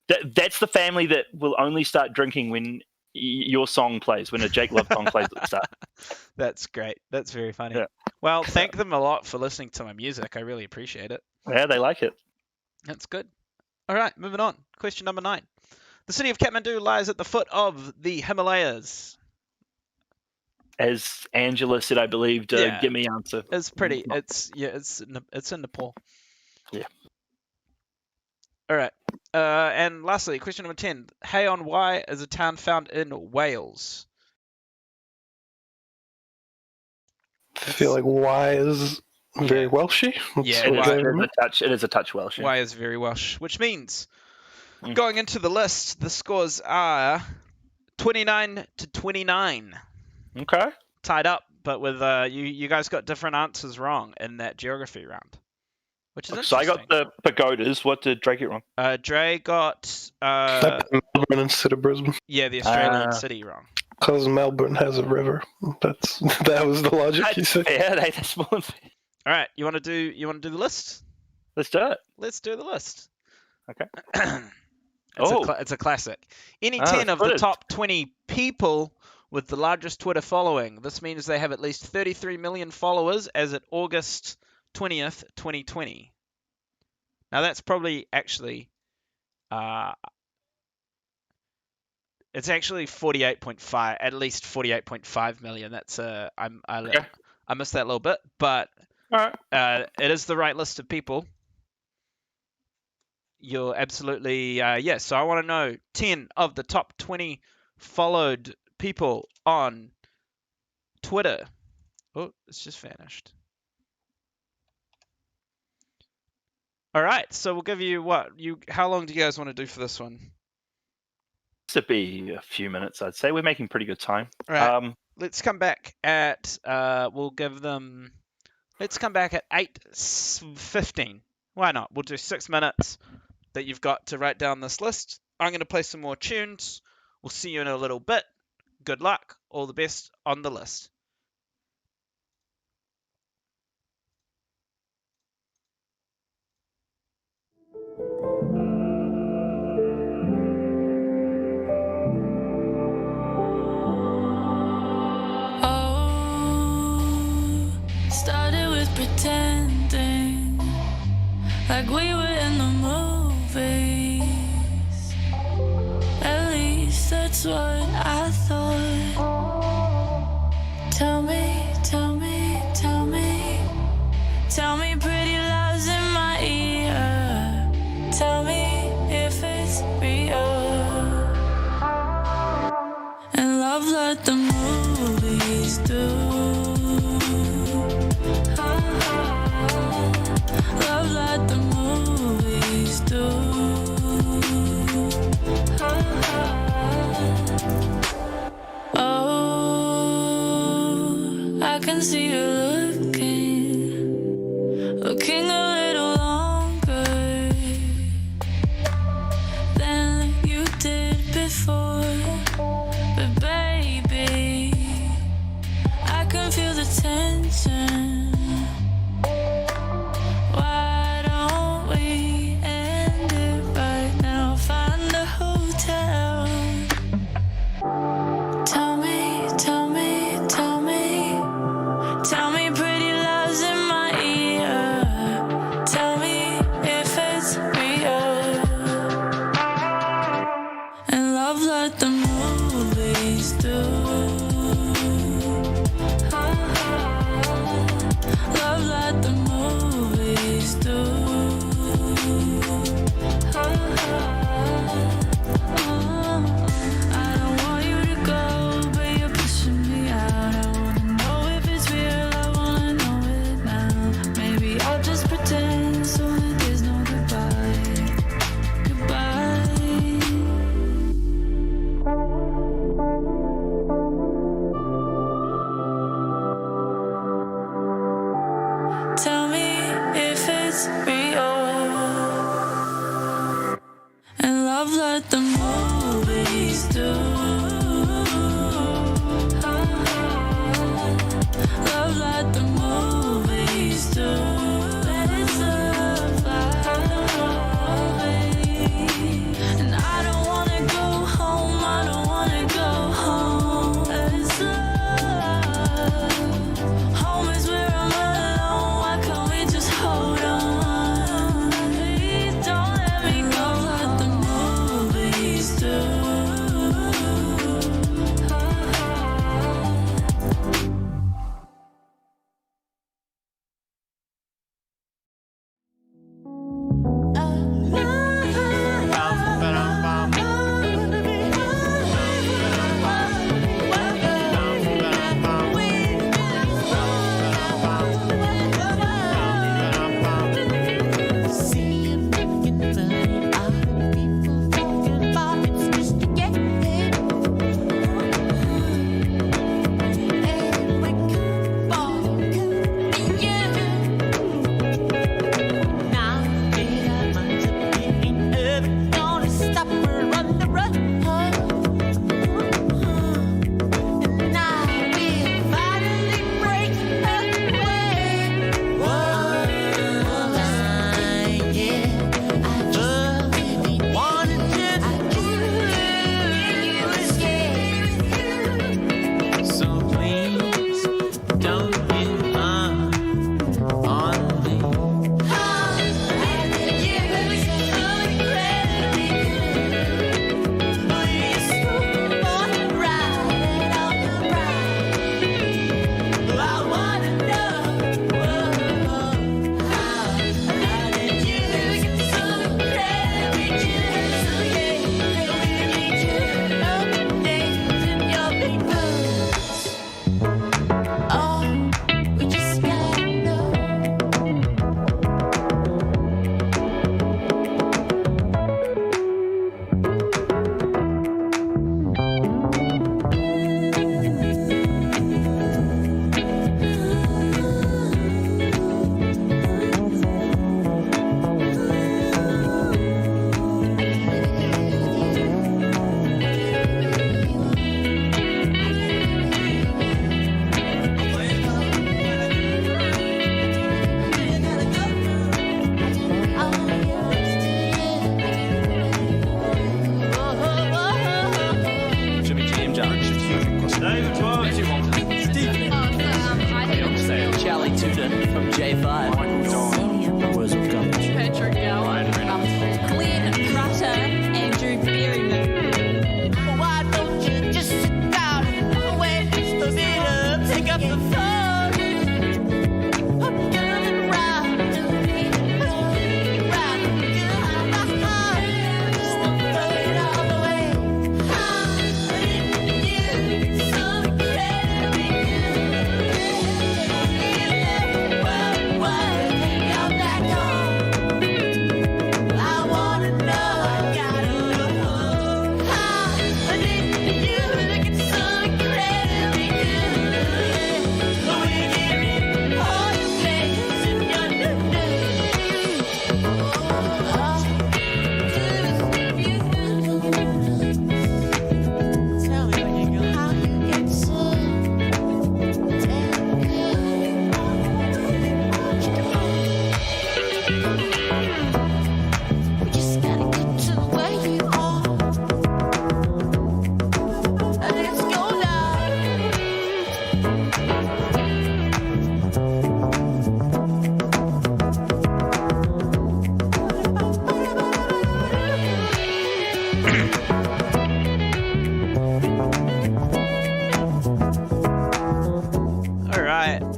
That's the family that will only start drinking when your song plays, when a Jake Love song plays at the start. That's great. That's very funny. Yeah. Well, thank them a lot for listening to my music. I really appreciate it. Yeah, they like it. That's good. All right, moving on. Question number 9. The city of Kathmandu lies at the foot of the Himalayas. As Angela said, I believe, give me answer. It's pretty. It's in Nepal. Yeah. All right. And lastly, question number 10. Hay on Wye is a town found in Wales. I feel like Y is very Welshy. Yeah, it is a touch Welsh. Y is very Welsh, which means going into the list, the scores are 29-29. Okay. Tied up, but with you guys got different answers wrong in that geography round, which is interesting. So I got the pagodas. What did Dre get wrong? Dre got Melbourne instead of Brisbane. Yeah, the Australian city wrong. Because Melbourne has a river. That was the logic you said. Yeah, that's more than fair. All right, you want to do the list? Let's do it. Let's do the list. Okay. It's a classic. Any 10 of the top 20 people with the largest Twitter following. This means they have at least 33 million followers as at August 20th, 2020. Now that's probably actually It's actually 48.5, at least 48.5 million. That's Okay. I missed that little bit, but All right. it is the right list of people. You're absolutely yeah. So I want to know 10 of the top 20 followed people on Twitter. Oh, it's just vanished. All right, so we'll give you how long do you guys want to do for this one? This would be a few minutes, I'd say. We're making pretty good time. All right. Let's come back at let's come back at 8:15. Why not? We'll do 6 minutes that you've got to write down this list. I'm going to play some more tunes. We'll see you in a little bit. Good luck. All the best on the list. Started with pretending like we were in the movies. At least that's what I thought. Tell me, tell me, tell me, tell me pretty lies in my ear. Tell me if it's real. And love like the movies do. Love like the movies do. Oh, I can see you looking a little longer than you did before. But baby, I can feel the tension. Why don't we end it right now? Find a hotel. Tell me, tell me, tell me, tell me pretty lies in my ear. Tell me if it's real. And love like the movies do. Love like the movies do. I don't want you to go, but you're pushing me out. I wanna know if it's real, I wanna know it now. Maybe I'll just pretend so that there's no goodbye. Tell me if it's real. And love like the movies do. Love like the movies do. And it's love like the movies. And I don't wanna go home, I don't wanna go home. It's love. Home is where I'm alone. Why can't we just hold on? Please don't let me go like the movies do.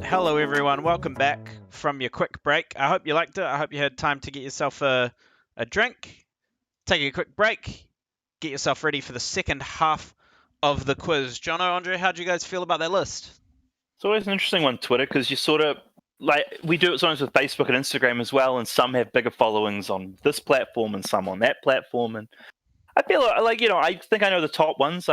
Hello, everyone. Welcome back from your quick break. I hope you liked it. I hope you had time to get yourself a drink, take a quick break, get yourself ready for the second half of the quiz. Jono, Andre, how do you guys feel about that list? It's always an interesting one, Twitter, because you sort of like we do it sometimes with Facebook and Instagram as well, and some have bigger followings on this platform and some on that platform. And I feel like I think I know the top ones.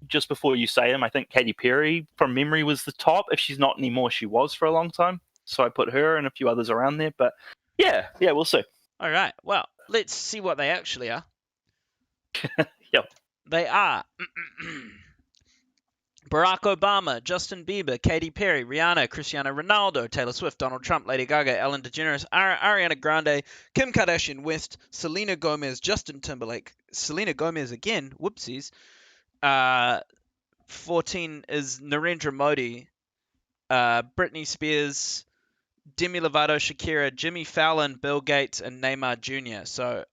Just before you say them, I think Katy Perry, from memory, was the top. If she's not anymore, she was for a long time. So I put her and a few others around there. But yeah, we'll see. All right. Well, let's see what they actually are. Yep. They are Barack Obama, Justin Bieber, Katy Perry, Rihanna, Cristiano Ronaldo, Taylor Swift, Donald Trump, Lady Gaga, Ellen DeGeneres, Ariana Grande, Kim Kardashian West, Selena Gomez, Justin Timberlake, Selena Gomez again, whoopsies. 14 is Narendra Modi, Britney Spears, Demi Lovato, Shakira, Jimmy Fallon, Bill Gates, and Neymar Jr. So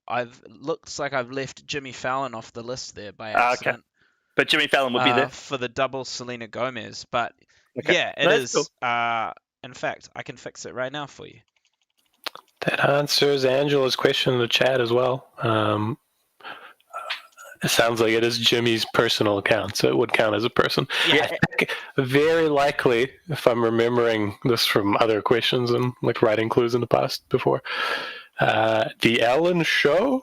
looks like I've left Jimmy Fallon off the list there by accident. Okay. But Jimmy Fallon would be there for the double Selena Gomez. But okay. yeah, it is. Cool. In fact, I can fix it right now for you. That answers Angela's question in the chat as well. It sounds like it is Jimmy's personal account, so it would count as a person. Yeah. I think very likely, if I'm remembering this from other questions and like writing clues in the past before, the Ellen show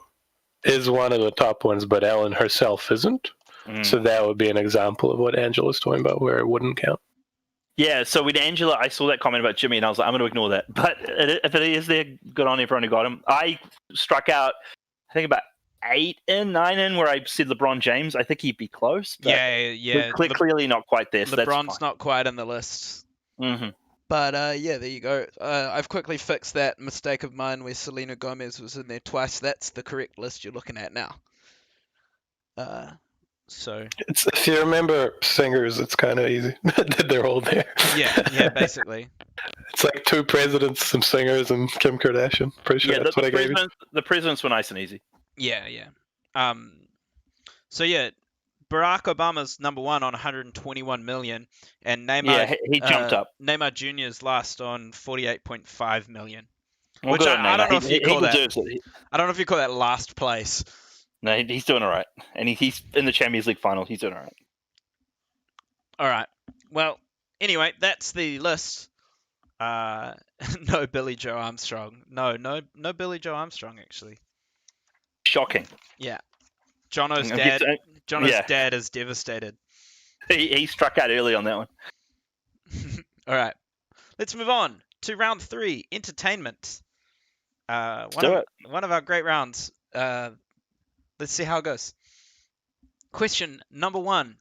is one of the top ones, but Ellen herself isn't. So that would be an example of what Angela's talking about, where it wouldn't count. Yeah, so with Angela, I saw that comment about Jimmy, and I was like, I'm going to ignore that. But if it is there, good on everyone who got him. I struck out, I think about 9 in, where I said LeBron James. I think he'd be close. But Yeah. Clearly not quite there. So LeBron's not quite in the list. Mm-hmm. But yeah, there you go. I've quickly fixed that mistake of mine where Selena Gomez was in there twice. That's the correct list you're looking at now. So if you remember singers, it's kind of easy. They're all there. Yeah, basically. It's like 2 presidents, some singers, and Kim Kardashian. Pretty sure that's what I gave you. The presidents were nice and easy. Yeah. So yeah, Barack Obama's number 1 on 121 million, and Neymar. Yeah, he jumped up. Neymar Jr.'s last on 48.5 million. Well, which I don't know if you call that. I don't know if you call that last place. No, he's doing all right, and he's in the Champions League final. He's doing all right. All right. Well, anyway, that's the list. No Billy Joe Armstrong. No Billy Joe Armstrong actually. Shocking. Yeah. Jono's dad is devastated. He struck out early on that one. All right. Let's move on to round 3, entertainment. One of our great rounds. Let's see how it goes. Question number 1.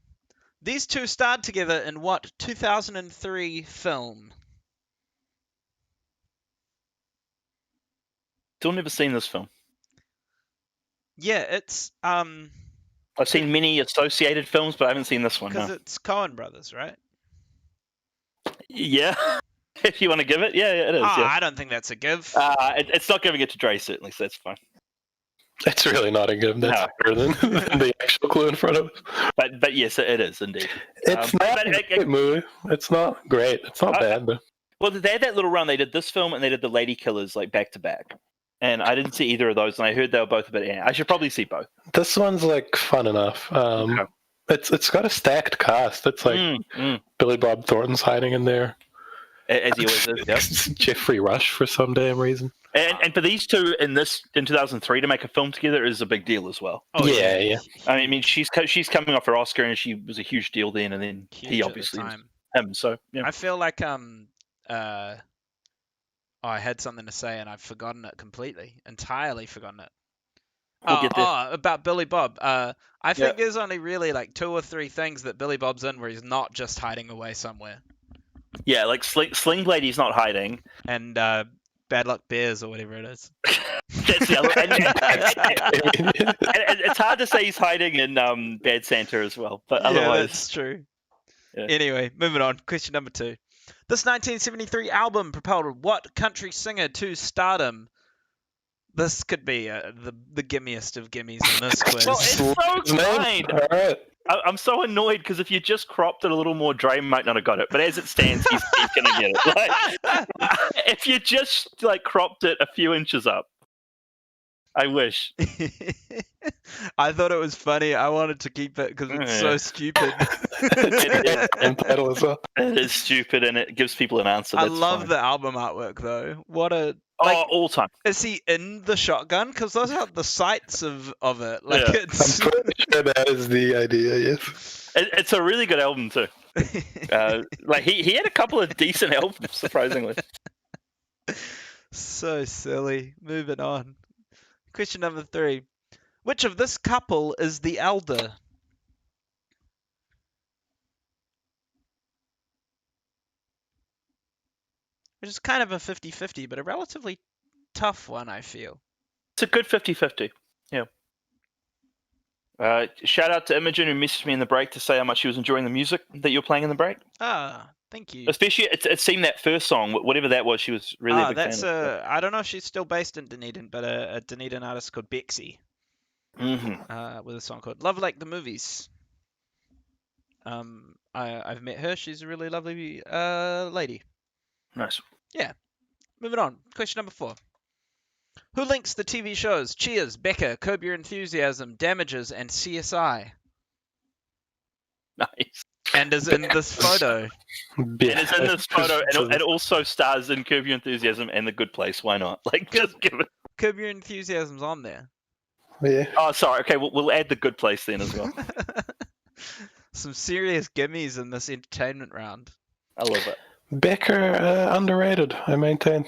These two starred together in what 2003 film? Still never seen this film. Yeah, it's I've seen many associated films, but I haven't seen this one. Because no. it's Coen Brothers, right? Yeah. If you want to give it, yeah, it is. Yeah. I don't think that's a give. It's not giving it to Dre, certainly, so that's fine. That's really not a give. That's better than the actual clue in front of us. But yes, it is indeed. It's not a great movie. It's not great. It's not bad. But... Well, they had that little run. They did this film and they did The Lady Killers like back to back. And I didn't see either of those, and I heard they were both a bit. I should probably see both. This one's like fun enough. It's got a stacked cast. It's like Billy Bob Thornton's hiding in there, as he always is. Yep. Jeffrey Rush for some damn reason. And for these two in 2003 to make a film together is a big deal as well. Oh yeah. I mean, she's coming off her Oscar, and she was a huge deal then, and then he obviously was him. So yeah. I feel like I had something to say and I've forgotten it completely, entirely forgotten it. About Billy Bob. I think there's only really like 2 or 3 things that Billy Bob's in where he's not just hiding away somewhere. Yeah, like Sling Blade, he's not hiding, and Bad Luck Bears or whatever it is. That's the other. And it's hard to say he's hiding in Bad Santa as well, but otherwise, that's true. Yeah. Anyway, moving on. Question number 2. This 1973 album propelled what country singer to stardom? This could be the gimmiest of gimmies in this quiz. Well, it's so kind. All right. I'm so annoyed because if you just cropped it a little more, Dre might not have got it. But as it stands, he's gonna get it. Like, if you just like cropped it a few inches up, I wish. I thought it was funny. I wanted to keep it because it's so Yeah. stupid. And title as well. It is stupid and it gives people an answer. I That's love fine. the album artwork though. What a Oh, like. all time. Is he in the shotgun? Because those are the sights of it. Like Yeah. I'm it's. pretty sure that is the idea, yes. It's a really good album too. Like he had a couple of decent albums, surprisingly. So silly. Moving on. Question number 3. Which of this couple is the elder? Which is kind of a 50-50, but a relatively tough one, I feel. It's a good 50-50. Yeah. Shout out to Imogen who messaged me in the break to say how much she was enjoying the music that you're playing in the break. Ah, thank you. Especially, it seemed that first song, whatever that was, she was really a big That's fan of. I don't know if she's still based in Dunedin, but a Dunedin artist called Bexy, with a song called Love Like the Movies. I've met her. She's a really lovely lady. Nice. Yeah. Moving on. Question number 4. Who links the TV shows Cheers, Becca, Curb Your Enthusiasm, Damages, and CSI? Nice. And is in this photo. And it's in this photo, and it also stars in Curb Your Enthusiasm and The Good Place. Why not? Like, just give it. Curb Your Enthusiasm's on there. Yeah. Oh, sorry. Okay, we'll add The Good Place then as well. Some serious gimmies in this entertainment round. I love it. Becker, underrated, I maintain.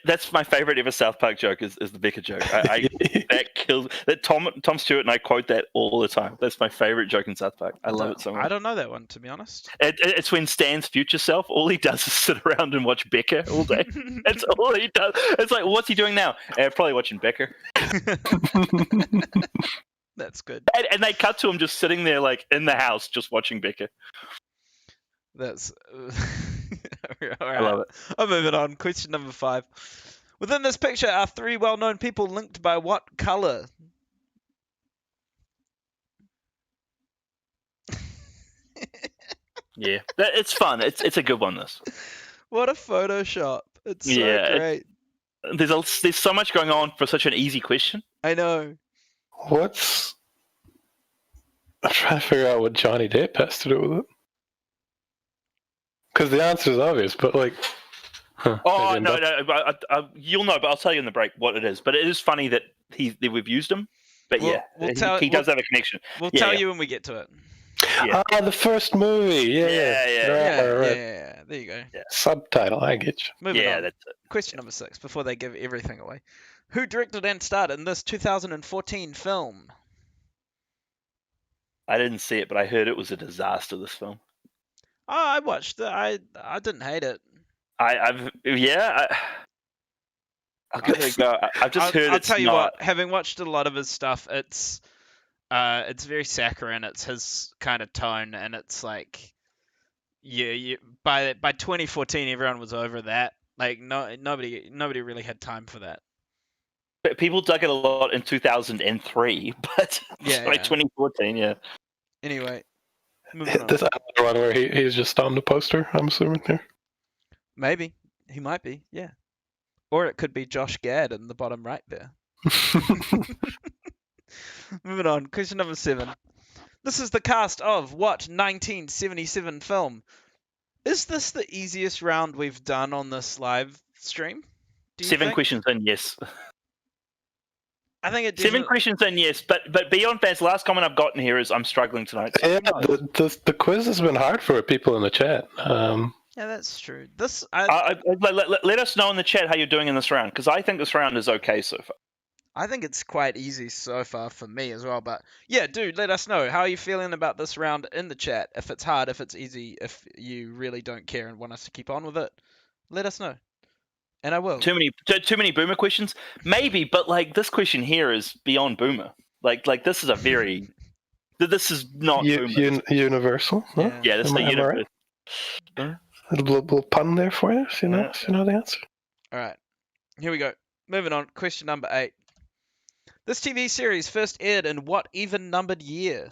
That's my favorite ever South Park joke is the Becker joke. That kills that. Tom Stewart and I quote that all the time. That's my favorite joke in South Park. I love it so much. I don't know that one, to be honest. It's when Stan's future self, all he does is sit around and watch Becker all day. That's all he does. It's like, what's he doing now? Probably watching Becker. That's good. And they cut to him just sitting there, like in the house, just watching Becker. That's. I love it. I'm moving on. Question number 5. Within this picture are 3 well-known people linked by what color? Yeah, it's fun. It's a good one. This. What a Photoshop! It's so Yeah, great. There's so much going on for such an easy question. I know. I'm trying to figure out what Johnny Depp has to do with it. Because the answer is obvious, but like... Oh, no, you'll know, but I'll tell you in the break what it is. But it is funny that we've used him. But he does have a connection. We'll tell you when we get to it. Yeah. The first movie. Yeah. Right. Yeah. There you go. Yeah. Subtitle, I get you. Moving on. That's it. Question number 6, before they give everything away. Who directed and starred in this 2014 film? I didn't see it, but I heard it was a disaster, this film. Oh, I watched it. I didn't hate it. I'll give it a go. I've just heard I'll tell you what, having watched a lot of his stuff, it's very saccharine. It's his kind of tone, and it's like, by 2014, everyone was over that. Like, nobody really had time for that. People dug it a lot in 2003, but by 2014, yeah. Anyway, moving on. This other one where he's just on the poster, I'm assuming here. Maybe. He might be, yeah. Or it could be Josh Gad in the bottom right there. Moving on. Question number 7. This is the cast of what 1977 film? Is this the easiest round we've done on this live stream? 7 questions in, yes. I think it 7 questions in, yes. But BION fans, the last comment I've gotten here is I'm struggling tonight. Yeah, the quiz has been hard for people in the chat. Yeah, that's true. Let us know in the chat how you're doing in this round, because I think this round is okay so far. I think it's quite easy so far for me as well. But yeah, dude, let us know. How are you feeling about this round in the chat? If it's hard, if it's easy, if you really don't care and want us to keep on with it, let us know. And I will. Too many boomer questions? Maybe, but like this question here is beyond boomer. Like this is a very... this is not boomer. Universal? Huh? Yeah, this is a universal. Right? A little pun there for you, if you know the answer. All right, here we go. Moving on. Question number 8. This TV series first aired in what even-numbered year?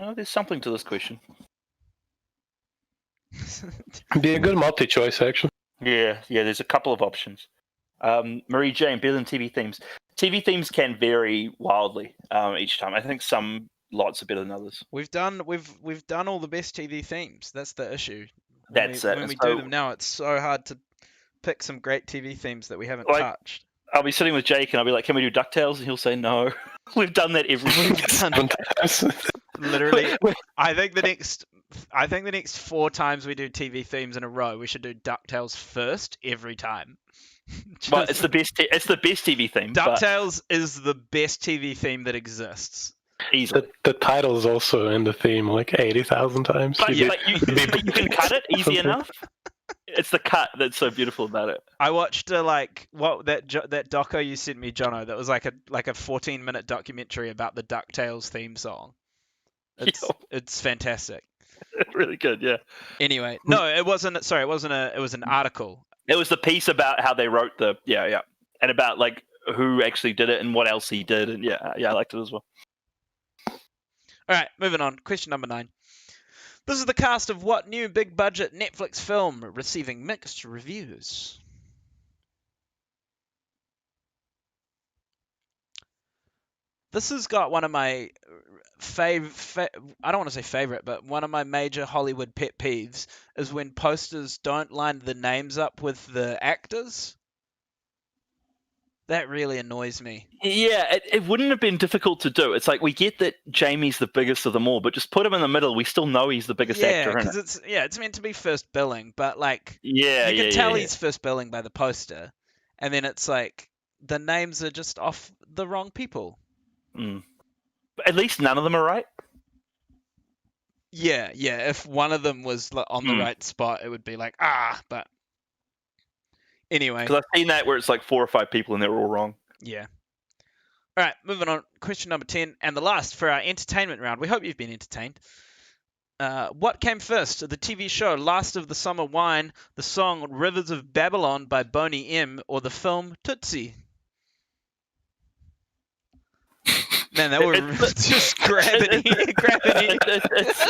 Oh, there's something to this question. Be a good multi-choice, actually. Yeah, there's a couple of options. Marie Jane, better than TV themes. TV themes can vary wildly each time. I think some lots are better than others. We've done all the best TV themes. That's the issue. That's it. When we So- do them now, it's so hard to pick some great TV themes that we haven't Like- touched. I'll be sitting with Jake and I'll be like, "Can we do DuckTales?" And he'll say, "No, we've done that every week." Sometimes. Literally, I think the next 4 times we do TV themes in a row, we should do DuckTales first every time. Well, it's the best. It's the best TV theme. but DuckTales is the best TV theme that exists. easily. The title's also in the theme like 80,000 times. But You you can cut it easy enough. It's the cut that's so beautiful about it. I watched that doco you sent me, Jono. That was like a 14-minute documentary about the DuckTales theme song. It's fantastic. Really good, yeah. Anyway, no, it wasn't. Sorry, it wasn't a. It was an article. It was the piece about how they wrote and about like who actually did it and what else he did, and I liked it as well. All right, moving on. Question number 9. This is the cast of what new big-budget Netflix film receiving mixed reviews? This has got one of my I don't want to say favorite, but one of my major Hollywood pet peeves is when posters don't line the names up with the actors. That really annoys me. Yeah, it wouldn't have been difficult to do. It's like we get that Jamie's the biggest of them all, but just put him in the middle. We still know he's the biggest actor in it. because it's meant to be first billing, but like you Yeah, can tell he's first billing by the poster, and then it's like the names are just off the wrong people. Mm. But at least none of them are right. Yeah. If one of them was on the right spot, it would be like but anyway. Because I've seen that where it's like 4 or 5 people and they're all wrong. Yeah. All right, moving on. Question number 10 and the last for our entertainment round. We hope you've been entertained. What came first? The TV show Last of the Summer Wine, the song Rivers of Babylon by Boney M, or the film Tootsie? Man, that was just grabbing.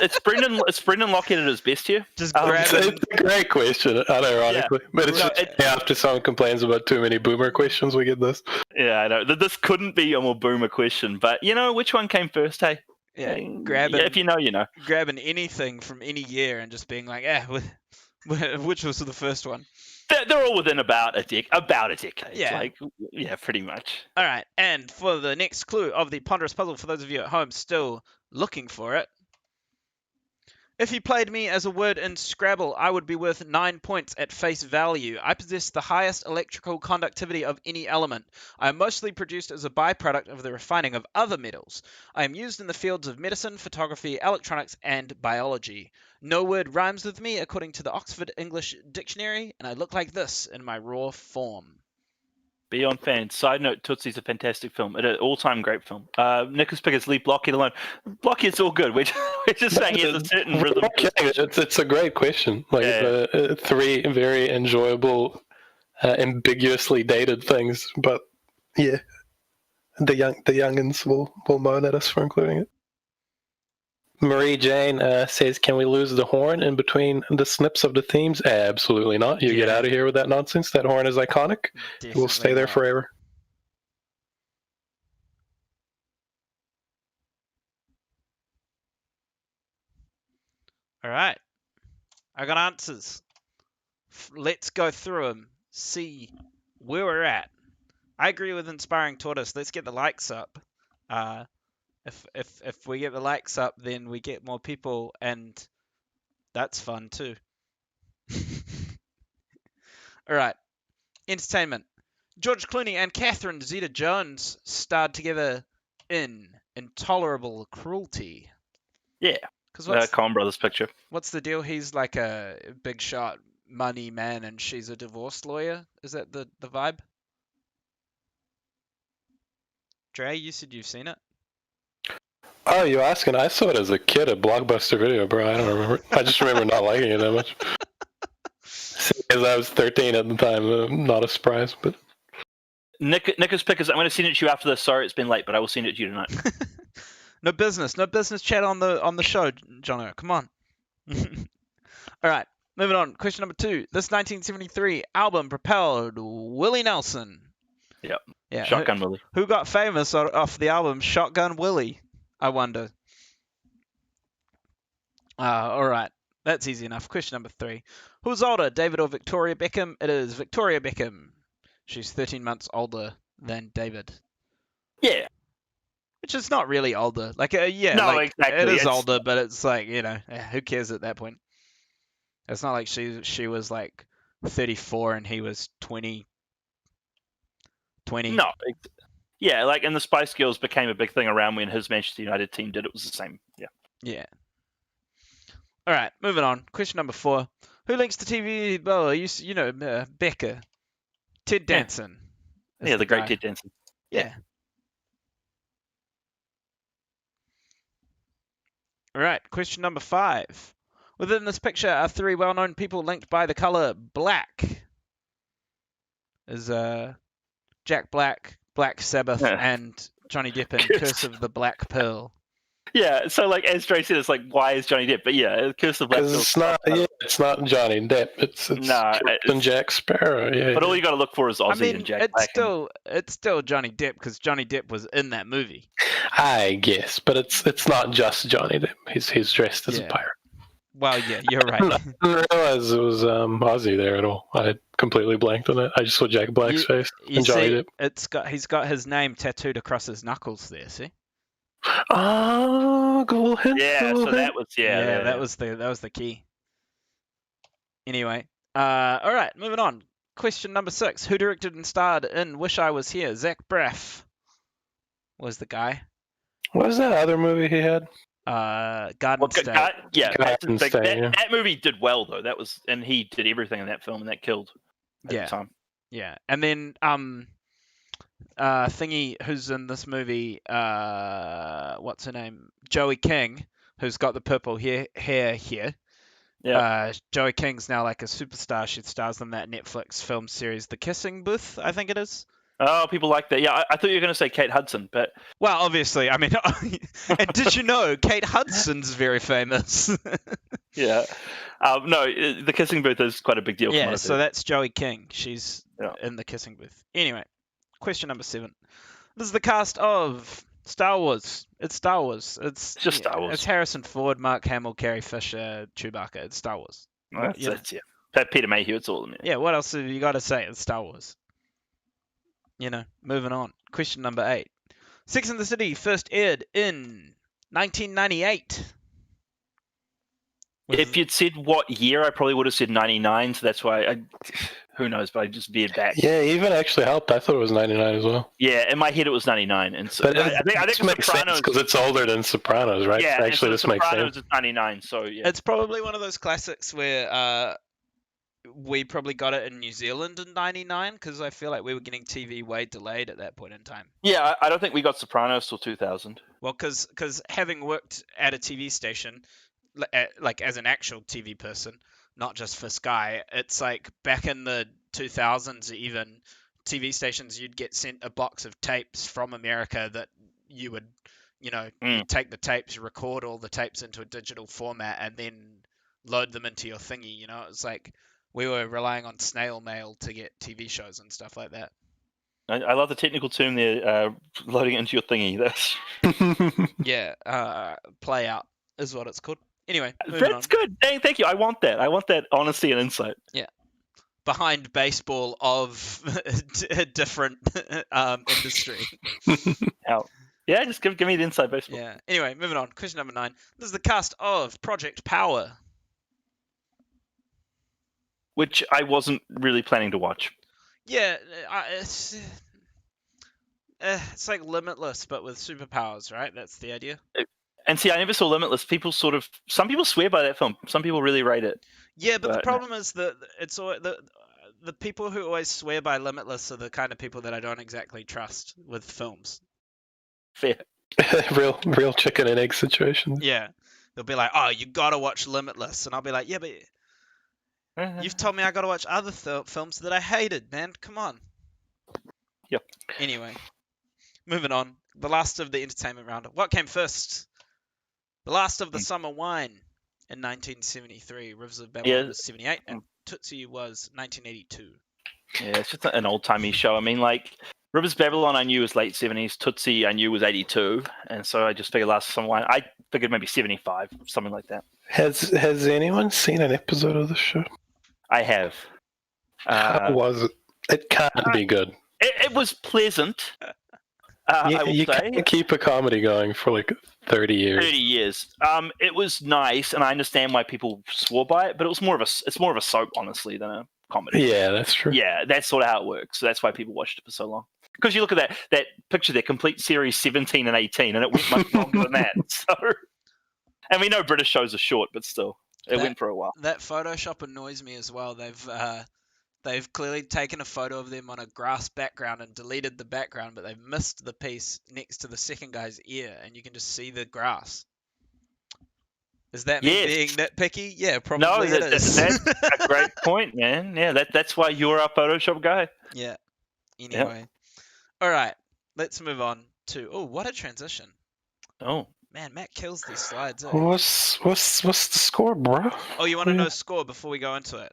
It's Brendan Lockett at his best here. Just It's grabbing. a great question, unironically. But it's No, just after someone complains about too many boomer questions, we get this. Yeah, I know. This couldn't be a more boomer question, but which one came first, hey? Yeah, grabbing. Yeah, if you know, you know. Grabbing anything from any year and just being like, which was the first one? They're all within about a decade. Yeah. Pretty much. All right, and for the next clue of the ponderous puzzle, for those of you at home still looking for it, if you played me as a word in Scrabble, I would be worth 9 points at face value. I possess the highest electrical conductivity of any element. I am mostly produced as a byproduct of the refining of other metals. I am used in the fields of medicine, photography, electronics, and biology. No word rhymes with me according to the Oxford English Dictionary, and I look like this in my raw form. BION fans. Side note, Tootsie's a fantastic film. It's an all-time great film. Nicholas Pickers, leave Blockhead alone. Blockhead's all good. We're just saying he has a certain rhythm. It's a great question. Like 3 very enjoyable, ambiguously dated things, but yeah, the youngins will moan at us for including it. Marie Jane says, "Can we lose the horn in between the snips of the themes?" Absolutely not. You get out of here with that nonsense. That horn is iconic. It will stay there forever. All right. I got answers. Let's go through them. See where we're at. I agree with Inspiring Tortoise. Let's get the likes up. If we get the likes up, then we get more people, and that's fun too. All right. Entertainment. George Clooney and Catherine Zeta-Jones starred together in Intolerable Cruelty. Yeah. Because Coen Brothers picture. what's the deal? He's like a big shot money man, and she's a divorce lawyer. Is that the vibe? Dre, you said you've seen it. Oh, you're asking? I saw it as a kid at Blockbuster Video, bro. I don't remember. I just remember not liking it that much. Because I was 13 at the time. Not a surprise, but... Nicholas Pickers, I'm going to send it to you after this. Sorry, it's been late, but I will send it to you tonight. No business chat on the show, Jono. Come on. All right, moving on. Question number 2. This 1973 album propelled Willie Nelson. Yep. Yeah. Shotgun Willie. Who got famous off the album Shotgun Willie? I wonder. All right. That's easy enough. Question number 3. Who's older, David or Victoria Beckham? It is Victoria Beckham. She's 13 months older than David. Yeah. Which is not really older. Like, yeah, No, like, exactly. it is It's- older, but it's like, who cares at that point? It's not like she was like 34 and he was 20. No. Yeah, like, and the Spice Girls became a big thing around when his Manchester United team did. It was the same. Yeah. Yeah. All right, moving on. Question number 4. Who links to TV? Well, Becca. Ted Danson. is Yeah, the great guy. Ted Danson. Yeah. All right, question number 5. Within this picture are 3 well-known people linked by the color black. Is Jack Black, Black Sabbath, and Johnny Depp in Curse of the Black Pearl. Yeah, so like as Dre said, it's like, why is Johnny Depp? But yeah, Curse of Black Because Pearl. it's not Johnny Depp. It's Captain Jack Sparrow. Yeah. But all you got to look for is Ozzy I mean, and Jack Black. it's still Johnny Depp because Johnny Depp was in that movie. I guess, but it's not just Johnny Depp. He's dressed as a Yeah. pirate. Well, yeah, you're I right. didn't realize it was Ozzy there at all. I had completely blanked on that. I just saw Jack Black's face You and Johnny see, Depp. he's got his name tattooed across his knuckles there. See? Oh, go ahead. Yeah, so that was that was the key. Anyway, all right, moving on. Question number 6. Who directed and starred in Wish I Was Here? Zach Braff was the guy. What was that other movie he had? Garden State. Garden State, yeah. That movie did well though. That was, and he did everything in that film, and that killed at the time. Yeah, and then thingy who's in this movie, what's her name? Joey King, who's got the purple hair here. Yeah. Joey King's now like a superstar. She stars in that Netflix film series, The Kissing Booth, I think it is. Oh, people like that. Yeah, I thought you were going to say Kate Hudson, but Well, obviously, I mean, and did you know Kate Hudson's very famous? yeah. No, The Kissing Booth is quite a big deal. Yeah, so that's Joey King. She's Yeah. in The Kissing Booth. Anyway, question number 7. This is the cast of Star Wars. It's Star Wars. It's just Star Wars. It's Harrison Ford, Mark Hamill, Carrie Fisher, Chewbacca. It's Star Wars. That's Peter Mayhew. It's all in there. Yeah, what else have you got to say? It's Star Wars. Moving on. Question number 8. Sex and the City first aired in 1998. If you'd said what year, I probably would have said 99. So that's why who knows? But I just veered back. Yeah, even actually helped. I thought it was 99 as well. Yeah, in my head it was 99, and so But I think this makes sense because it's older than Sopranos, right? Yeah, Actually, this makes Sopranos sense. is 99. So yeah, It's probably one of those classics where we probably got it in New Zealand in 99 because I feel like we were getting TV way delayed at that point in time. yeah. I don't think we got Sopranos till 2000. Well, because having worked at a TV station, like as an actual TV person, not just for Sky, it's like back in the 2000s even, TV stations, you'd get sent a box of tapes from America that you would, you'd take the tapes, record all the tapes into a digital format, and then load them into your thingy. It's like we were relying on snail mail to get TV shows and stuff like that. I love the technical term there, loading it into your thingy. That's Yeah, play out is what it's called. Anyway, moving that's on. good. Dang, thank you. I want that. I want that honesty and insight. Behind baseball of a different industry. Yeah, just give me the inside baseball. Yeah. Anyway, moving on. Question number 9. This is the cast of Project Power. Which I wasn't really planning to watch. Yeah, it's like Limitless, but with superpowers, right? That's the idea. And see, I never saw Limitless. Some people swear by that film. Some people really rate it. Yeah, but the But- problem is that it's all, the people who always swear by Limitless are the kind of people that I don't exactly trust with films. Fair. real chicken and egg situation. Yeah. They'll be like, "Oh, you gotta watch Limitless," and I'll be like, "Yeah, but you've told me I gotta watch other films that I hated, man. Come on." Yep. Anyway, moving on. The last of the entertainment round. What came first? The last of the summer wine in 1973. Rivers of Babylon Yeah. was 78, and Tootsie was 1982. Yeah, it's just an old-timey show. I mean, like, Rivers Babylon I knew was late 70s. Tootsie I knew was 82. And so I just figured last summer wine, I figured maybe 75, something like that. Has anyone seen an episode of the show? I have. How was it? It can't be good. It was pleasant. I will You say. can't keep a comedy going for like 30 years. 30 years. It was nice, and I understand why people swore by it, but it's more of a soap, honestly, than a comedy. Yeah, that's true. Yeah, that's sort of how it works. So that's why people watched it for so long. Because you look at that picture there, complete series 17 and 18, and it went much longer than that. So, and we know British shows are short, but still, it went for a while. That Photoshop annoys me as well. They've clearly taken a photo of them on a grass background and deleted the background, but they've missed the piece next to the second guy's ear, and you can just see the grass. Is that me being nitpicky? Yeah, probably it is. That's a great point, man. Yeah, that's why you're our Photoshop guy. Yeah. Anyway. Yep. All right. Let's move on to... Oh, what a transition. Oh. Man, Matt kills these slides. Eh? What's the score, bro? Oh, you want to know score before we go into it?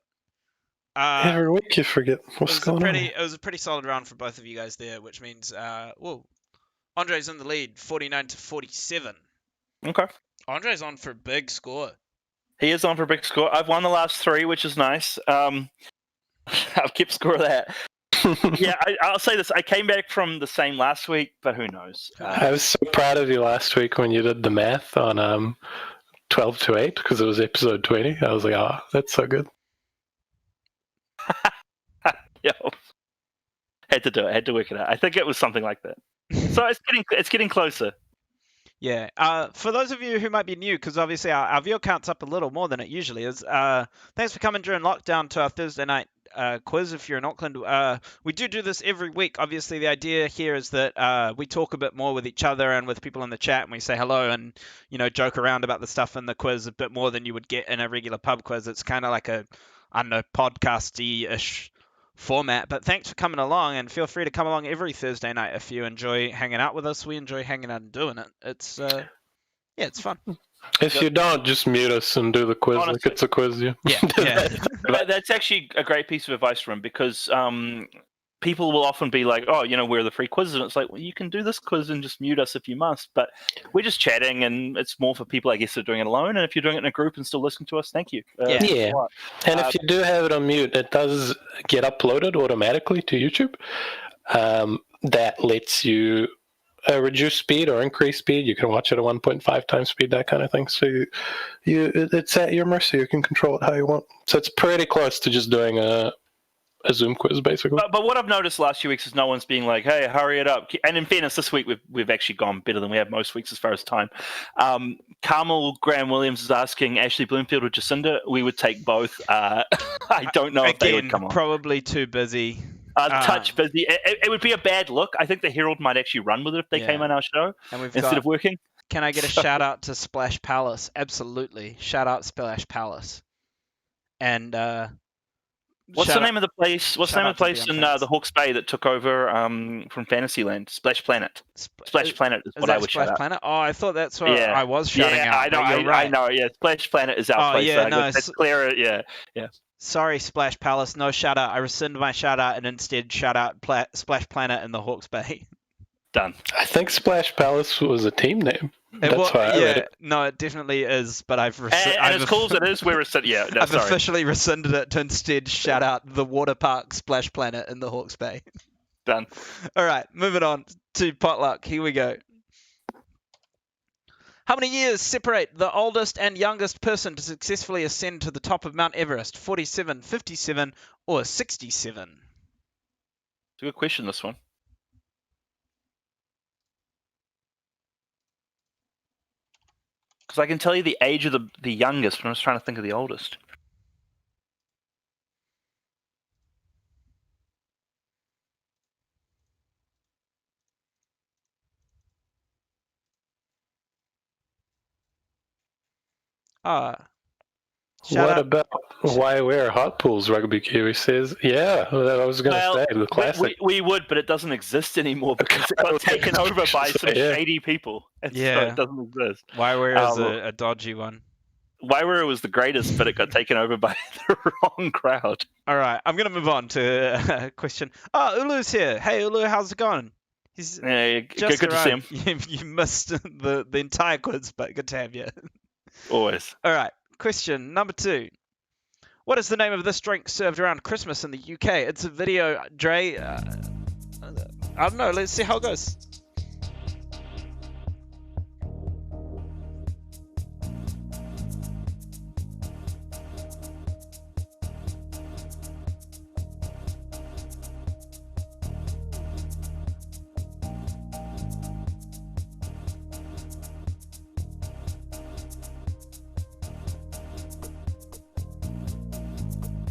Every week you forget what's going on. It was a pretty solid round for both of you guys there, which means, Andre's in the lead, 49-47. Okay. Andre's on for a big score. He is on for a big score. I've won the last 3, which is nice. I've kept score of that. Yeah, I'll say this. I came back from the same last week, but who knows? I was so proud of you last week when you did the math on 12 to 8, because it was episode 20. I was like, oh, that's so good. Yo. Had to do it. Had to work it out. I think it was something like that. So it's getting closer. Yeah. For those of you who might be new, because obviously our viewer count's up a little more than it usually is. Thanks for coming during lockdown to our Thursday night quiz if you're in Auckland. We do this every week. Obviously, the idea here is that we talk a bit more with each other and with people in the chat, and we say hello and, joke around about the stuff in the quiz a bit more than you would get in a regular pub quiz. It's kind of like a, I don't know, podcasty-ish format. But thanks for coming along, and feel free to come along every Thursday night if you enjoy hanging out with us. We enjoy hanging out and doing it. It's it's fun. If you don't, just mute us and do the quiz. Honestly. Like it's a quiz, yeah. Yeah. That's actually a great piece of advice from him, because people will often be like, oh, where are the free quizzes? And it's like, well, you can do this quiz and just mute us if you must. But we're just chatting, and it's more for people, I guess, that are doing it alone. And if you're doing it in a group and still listening to us, thank you. Yeah. And if you do have it on mute, it does get uploaded automatically to YouTube. That lets you reduce speed or increase speed. You can watch it at 1.5 times speed, that kind of thing. So it's at your mercy. You can control it how you want. So it's pretty close to just doing a Zoom quiz, basically. But what I've noticed last few weeks is no one's being like, hey, hurry it up. And in fairness, this week we've actually gone better than we have most weeks as far as time. Carmel Graham Williams is asking Ashley Bloomfield or Jacinda. We would take both. I don't know if they would come on. Probably too busy. Touch busy. It would be a bad look. I think the Herald might actually run with it if they came on our show instead of working. Can I get a shout out to Splash Palace? Absolutely. Shout out Splash Palace. And what's the name of the place? What's the name of the place in the Hawke's Bay that took over from Fantasyland? Splash Planet. Splash Planet is what I would shout out. Planet? Oh, I thought that's what I was shouting out. I know. Yeah, Splash Planet is our place. Yeah, no, it's clearer. Yeah. Sorry, Splash Palace. No shout out. I rescind my shout out and instead shout out Splash Planet in the Hawke's Bay. Done. I think Splash Palace was a team name. That's why I read it. No, it definitely is, but I've as cool as it is, we're I've officially rescinded it to instead shout out the water park Splash Planet in the Hawke's Bay. Done. All right, moving on to Potluck. Here we go. How many years separate the oldest and youngest person to successfully ascend to the top of Mount Everest? 47, 57, or 67? It's a good question, this one. Because I can tell you the age of the youngest, but I'm just trying to think of the oldest. Shout What out. about why wear hot pools? Rugby Kiwi says, yeah. Well, I was gonna say the classic. we would, but it doesn't exist anymore because it got taken over by some Yeah. shady people, and so Yeah. it doesn't exist. Waiware is a dodgy one. Waiwere was the greatest, but it got taken over by the wrong crowd. All right, I'm gonna move on to a question. Oh, Ulu's here. Hey, Ulu, how's it going? He's Yeah, just good to see him. arrived. You missed the entire quiz, but good to have you. Always. All right, question number 2. What is the name of this drink served around Christmas in the UK? It's a video, Dre. I don't know. Let's see how it goes.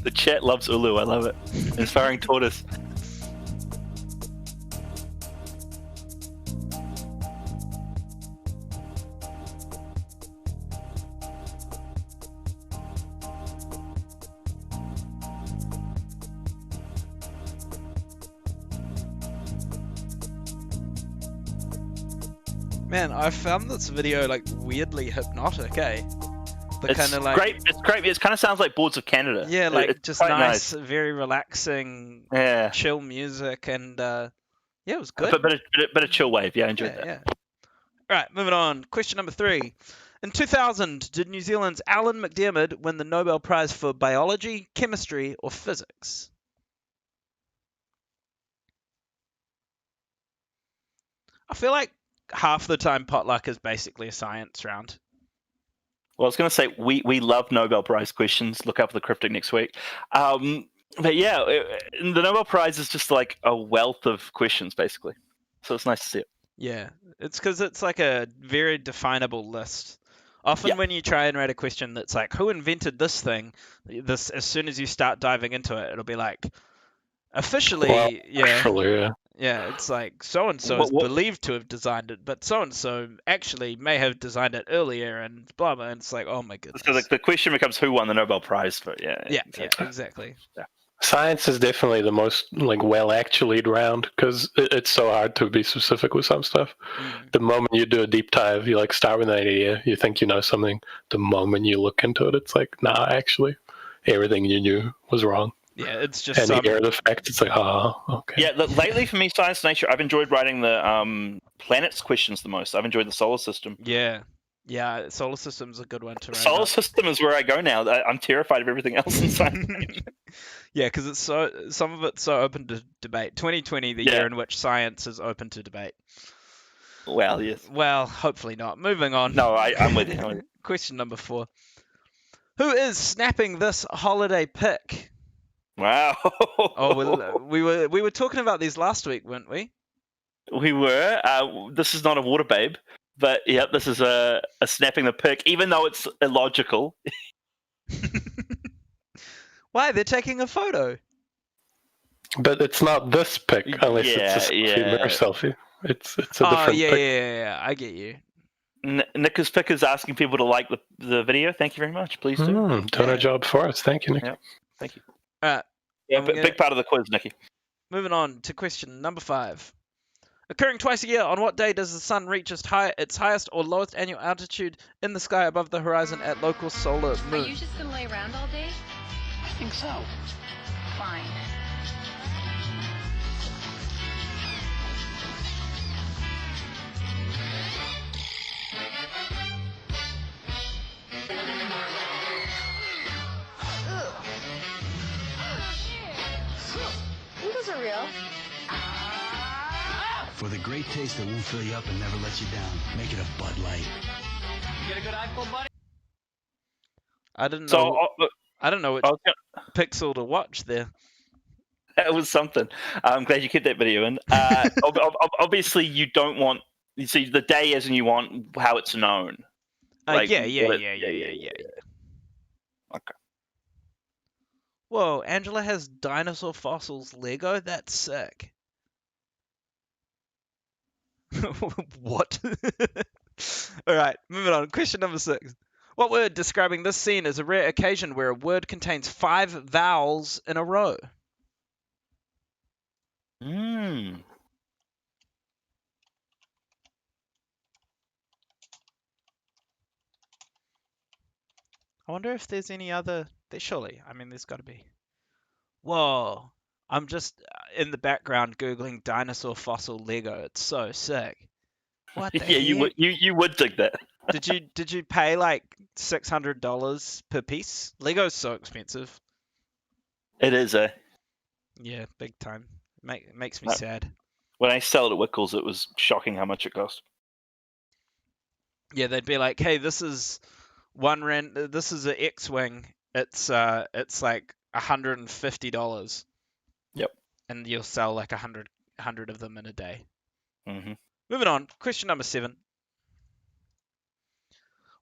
The chat loves Ulu. I love it. Inspiring tortoise. Man, I found this video like weirdly hypnotic, eh? The It's kind of like great. It's great. It kind of sounds like Boards of Canada. yeah, like It's just quite nice, very relaxing, Yeah. chill music, and yeah, it was good. But a chill wave. Yeah, I enjoyed Yeah, that. yeah. All right, moving on. Question number 3. In 2000, did New Zealand's Alan McDiarmid win the Nobel Prize for biology, chemistry, or physics? I feel like half the time potluck is basically a science round. Well, I was going to say we love Nobel Prize questions. Look out for the cryptic next week. But yeah, the Nobel Prize is just like a wealth of questions, basically. So it's nice to see it. Yeah, it's because it's like a very definable list. Often Yeah. when you try and write a question that's like, who invented this thing? This, as soon as you start diving into it, it'll be like, officially, Well, yeah. Actually, yeah. Yeah, it's like so and so is What- believed to have designed it, but so and so actually may have designed it earlier, and blah blah. And it's like, oh my goodness. So the question becomes who won the Nobel Prize for? Yeah. yeah, exactly. exactly. Science is definitely the most well actually round because it's so hard to be specific with some stuff. Mm. The moment you do a deep dive, you start with an idea, you think you know something. The moment you look into it, it's like, nah, actually, everything you knew was wrong. Yeah, it's just And some. here are the facts. It's like, okay. Yeah, look, lately for me, science nature, I've enjoyed writing the planets questions the most. I've enjoyed the solar system. Yeah, solar system's a good one to The write. solar up. system is where I go now. I'm terrified of everything else in science. Yeah, because it's some of it's so open to debate. 2020, the Yeah. year in which science is open to debate. Well, yes. Well, hopefully not. Moving on. No, I'm with you. Question number 4. Who is snapping this holiday pic? Wow. Oh, well, we were talking about these last week, weren't we? We were. This is not a water babe, but yeah, this is a snapping the pic, even though it's illogical. Why? They're taking a photo. But it's not this pic unless it's a Yeah, mirror yeah. selfie. It's a Oh, different yeah, pic. yeah. I get you. Nick's pic is asking people to like the video. Thank you very much. Please do. Doing Yeah. a job for us. Thank you, Nick. Yeah. Thank you. All right. Yeah, I'm but gonna- big part of the quiz, Nicky. Moving on to question number 5. Occurring twice a year, on what day does the sun reach its highest or lowest annual altitude in the sky above the horizon at local solar Are you moon? just gonna lay around all day? I think so. Fine. Those are real. For the great taste that won't fill you up and never let you down, make it a Bud Light. I didn't know. So I don't know which I was gonna- pixel to watch there. that was something. I'm glad you kept that video in. Obviously, you don't want. You see, the day as in you want how it's known. Like, Yeah. what it- Okay. Whoa, Angela has dinosaur fossils Lego? That's sick. What? Alright, moving on. Question number 6. What word describing this scene is a rare occasion where a word contains 5 vowels in a row? Hmm. I wonder if there's any other. Surely, I mean, there's got to be. Whoa! I'm just in the background googling dinosaur fossil Lego. It's so sick. What the Yeah, you heck? would dig that. Did you pay like $600 per piece? Lego's so expensive. It is Yeah, big time. Makes me No. sad. When I sell it at Wickles, it was shocking how much it cost. Yeah, they'd be like, "Hey, this is This is an X-wing. It's like $150." Yep. And you'll sell like 100 of them in a day. Hmm. Moving on. Question number 7.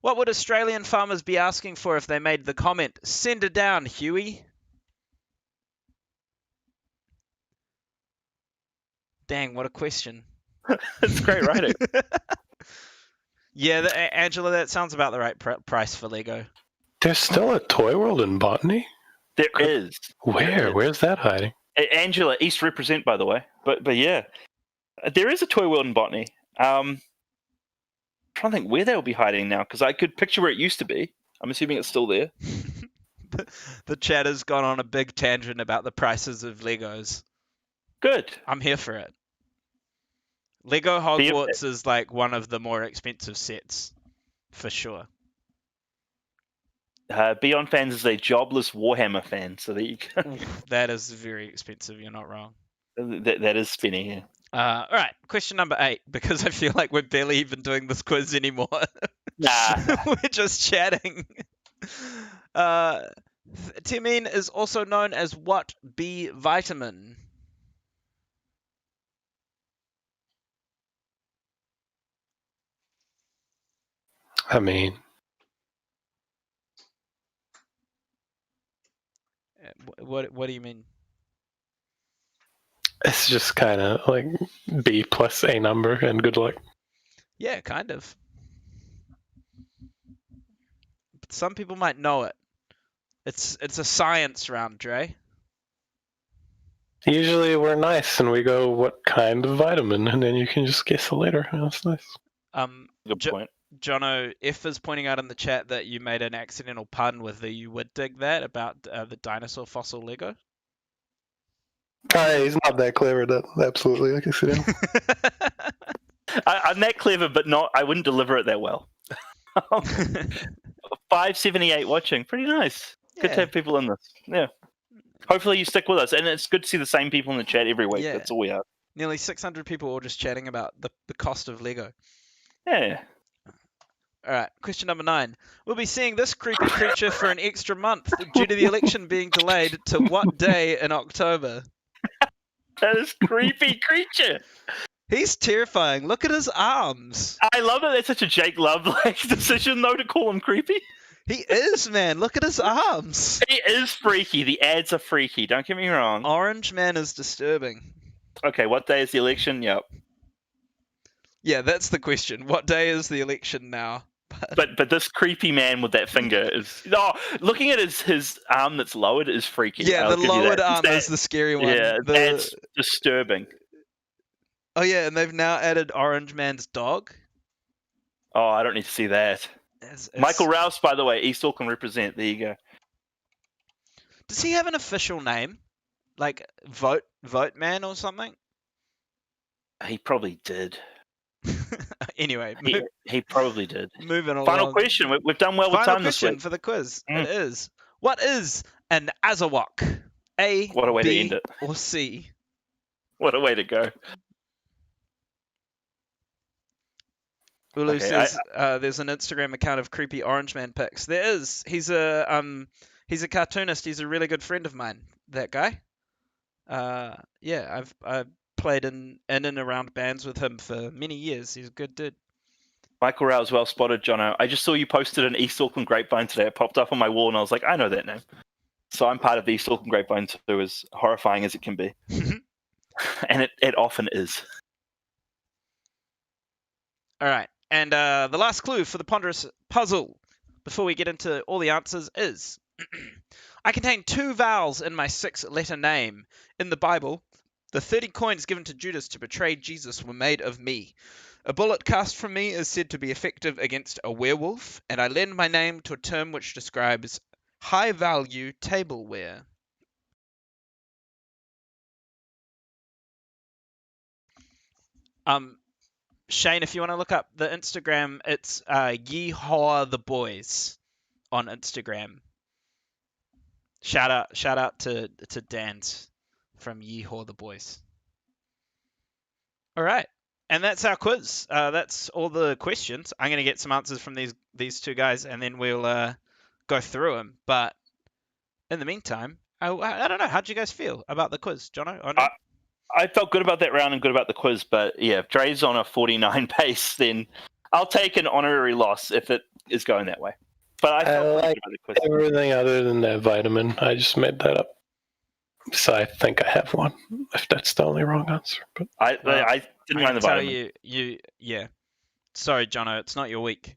What would Australian farmers be asking for if they made the comment, "Send it down, Huey"? Dang, what a question. It's great writing. Yeah, Angela, that sounds about the right price for Lego. There's still a toy world in Botany? There is. Where? Where's that hiding? Angela, East represent, by the way. But yeah, there is a toy world in Botany. I'm trying to think where they'll be hiding now, because I could picture where it used to be. I'm assuming it's still there. The chat has gone on a big tangent about the prices of Legos. Good. I'm here for it. Lego Hogwarts is like one of the more expensive sets, for sure. BION fans is a jobless Warhammer fan, so there you go. Oof, that is very expensive. You're not wrong. That is spinning, yeah. All right, question number 8, because I feel like we're barely even doing this quiz anymore. Nah. We're just chatting. Thiamine is also known as what B vitamin? I mean, What do you mean? it's just kind of like B plus a number and good luck. Yeah, kind of. But some people might know it. It's a science round, Dre. Usually we're nice and we go, what kind of vitamin? And then you can just guess it later. That's nice. Good point. Jono F is pointing out in the chat that you made an accidental pun with the "you would dig that" about the dinosaur fossil Lego. He's not that clever. That absolutely like accidental. I'm that clever, but I wouldn't deliver it that well. 578 watching. Pretty nice. Good to Yeah. have people in this. Yeah. Hopefully you stick with us. And it's good to see the same people in the chat every week. Yeah. That's all we are. Nearly 600 people all just chatting about the cost of Lego. Yeah. All right, question number 9. We'll be seeing this creepy creature for an extra month due to the election being delayed to what day in October? That is creepy creature. He's terrifying. Look at his arms. I love that that's such a Jake Love decision, though, to call him creepy. He is, man. Look at his arms. He is freaky. The ads are freaky. Don't get me wrong. Orange Man is disturbing. Okay, what day is the election? Yep. Yeah, that's the question. What day is the election now? But this creepy man with that finger is... Oh, looking at his arm that's lowered is freaky. Yeah, I'll the give you lowered that. arm is the scary one. Yeah, that's disturbing. Oh, yeah, and they've now added Orange Man's dog. Oh, I don't need to see that. Michael Rouse, by the way, East Auckland represent. There you go. Does he have an official name? Like Vote Man or something? He probably did. Anyway, He probably did. moving along. Final question. We've done well with Final time this question week. for the quiz. It is: what is an Azawak? A, What a way B, to end it. or C? What a way to go. Ulu Okay, says there's an Instagram account of creepy Orange Man pics. There is. He's a cartoonist. He's a really good friend of mine. That guy. Yeah, I've played in and around bands with him for many years. He's a good dude. Michael Rouse, well spotted, Jono. I just saw you posted an East Auckland Grapevine today. It popped up on my wall, and I was like, I know that name. So I'm part of the East Auckland Grapevine too, as horrifying as it can be. And it often is. All right. And the last clue for the ponderous puzzle. before we get into all the answers is I contain 2 vowels in my 6-letter name. In the Bible, the 30 coins given to Judas to betray Jesus were made of me. A bullet cast from me is said to be effective against a werewolf, and I lend my name to a term which describes high-value tableware. Shane, if you want to look up the Instagram, it's Yeehaw the Boys on Instagram. Shout out to Dan's from Yeehaw the Boys. All right, and that's our quiz. That's all the questions. I'm gonna get some answers from these two guys, and then we'll go through them. But in the meantime, I don't know. How'd you guys feel about the quiz, Jono? I felt good about that round and good about the quiz, but yeah, if Dre's on a 49 pace, then I'll take an honorary loss if it is going that way. But I felt like good about the quiz. everything other than that vitamin. I just made that up. So I think I have one, if that's the only wrong answer. But I didn't mind the tell vitamin. yeah. Sorry, Jono, it's not your week.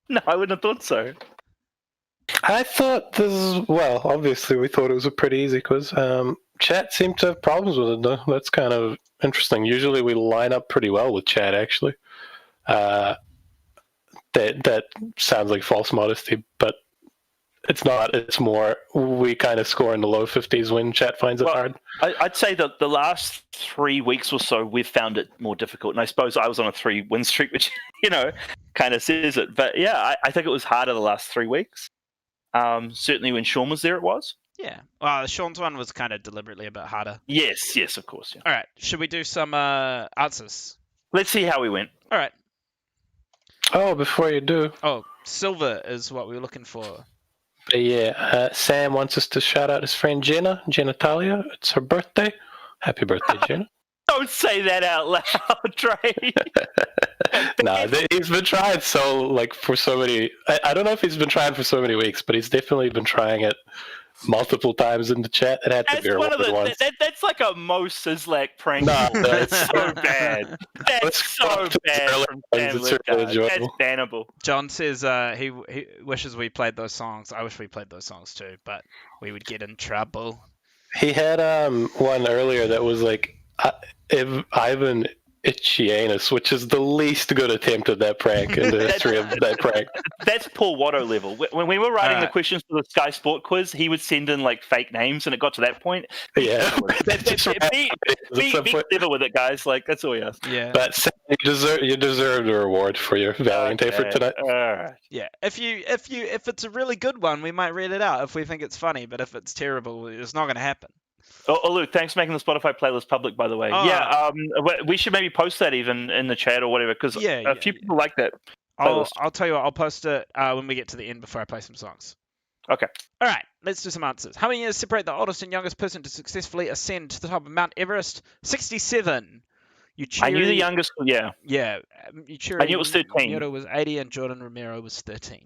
No, I wouldn't have thought so. I thought this is, well, obviously we thought it was a pretty easy quiz. Chat seemed to have problems with it, though. That's kind of interesting. Usually we line up pretty well with chat, actually. That sounds like false modesty, but it's not. It's more we kind of score in the low 50s when chat finds it hard. I'd say that the last 3 weeks or so we've found it more difficult, and I suppose I was on a 3-win streak, which kind of says it. But yeah, I think it was harder the last 3 weeks. Certainly when Sean was there, it was. Yeah. Well, Sean's one was kind of deliberately a bit harder. Yes, of course. Yeah. All right. Should we do some answers? Let's see how we went. All right. Oh, before you do. Oh, silver is what we were looking for. Yeah, Sam wants us to shout out his friend Jenna Talia. It's her birthday. Happy birthday, Jenna. Don't say that out loud, Trey. No, he's been trying for so many. I don't know if he's been trying for so many weeks, but he's definitely been trying it multiple times in the chat. It had to be one of the ones. That's like a Mo Sizlak prank. No, that's so bad. That's so bad from Sam It's really enjoyable. That's bannable. John says he wishes we played those songs. I wish we played those songs too, but we would get in trouble. He had one earlier that was like if Ivan Itchianus, which is the least good attempt at that prank in the history of that prank. That's Paul Watto level. When we were writing the questions for the Sky Sport quiz, he would send in like fake names, and it got to that point. Yeah, be clever with it, guys. Like that's all we ask. Yeah, but Sam, you deserve the reward for your valiant effort tonight. All right. Yeah, if it's a really good one, we might read it out if we think it's funny. But if it's terrible, it's not going to happen. Oh, Luke, thanks for making the Spotify playlist public, by the way. We should maybe post that even in the chat or whatever, because a few people like that playlist. I'll tell you what, I'll post it when we get to the end before I play some songs. Okay. All right, let's do some answers. How many years separate the oldest and youngest person to successfully ascend to the top of Mount Everest? 67. I knew the youngest, yeah. Yeah. I knew it was 13. Miura was 80 and Jordan Romero was 13.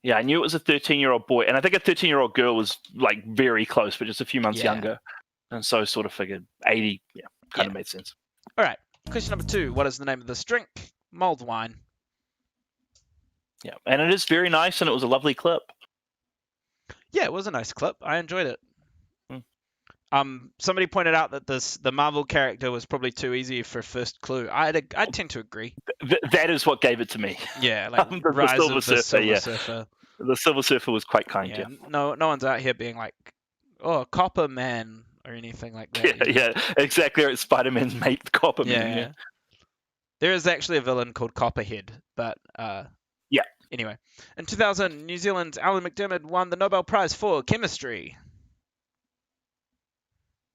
Yeah, I knew it was a 13-year-old boy, and I think a 13-year-old girl was like very close, but just a few months younger. And so sort of figured 80, kind of made sense. All right. Question number 2. What is the name of this drink? Mulled wine. Yeah, and it is very nice, and it was a lovely clip. Yeah, it was a nice clip. I enjoyed it. Somebody pointed out that the Marvel character was probably too easy for first clue. I tend to agree. That is what gave it to me. Yeah, like the Rise of the Silver Surfer. The Silver Surfer was quite kind, yeah. No one's out here being like, oh, Copper Man or anything like that. Yeah, exactly. Right. Spider-Man's mate, Copper Man. Yeah. There is actually a villain called Copperhead, but Anyway, in 2000, New Zealand's Alan McDermott won the Nobel Prize for Chemistry.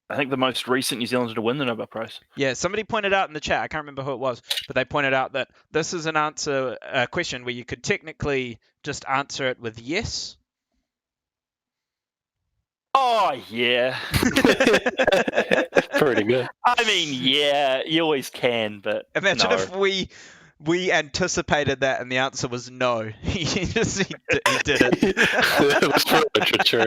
I think the most recent New Zealander to win the Nobel Prize. Yeah, somebody pointed out in the chat, I can't remember who it was, but they pointed out that this is a question where you could technically just answer it with yes. Oh, yeah. Pretty good. I mean, yeah, you always can, but imagine no. if we anticipated that and the answer was no. he did it. It was for literature.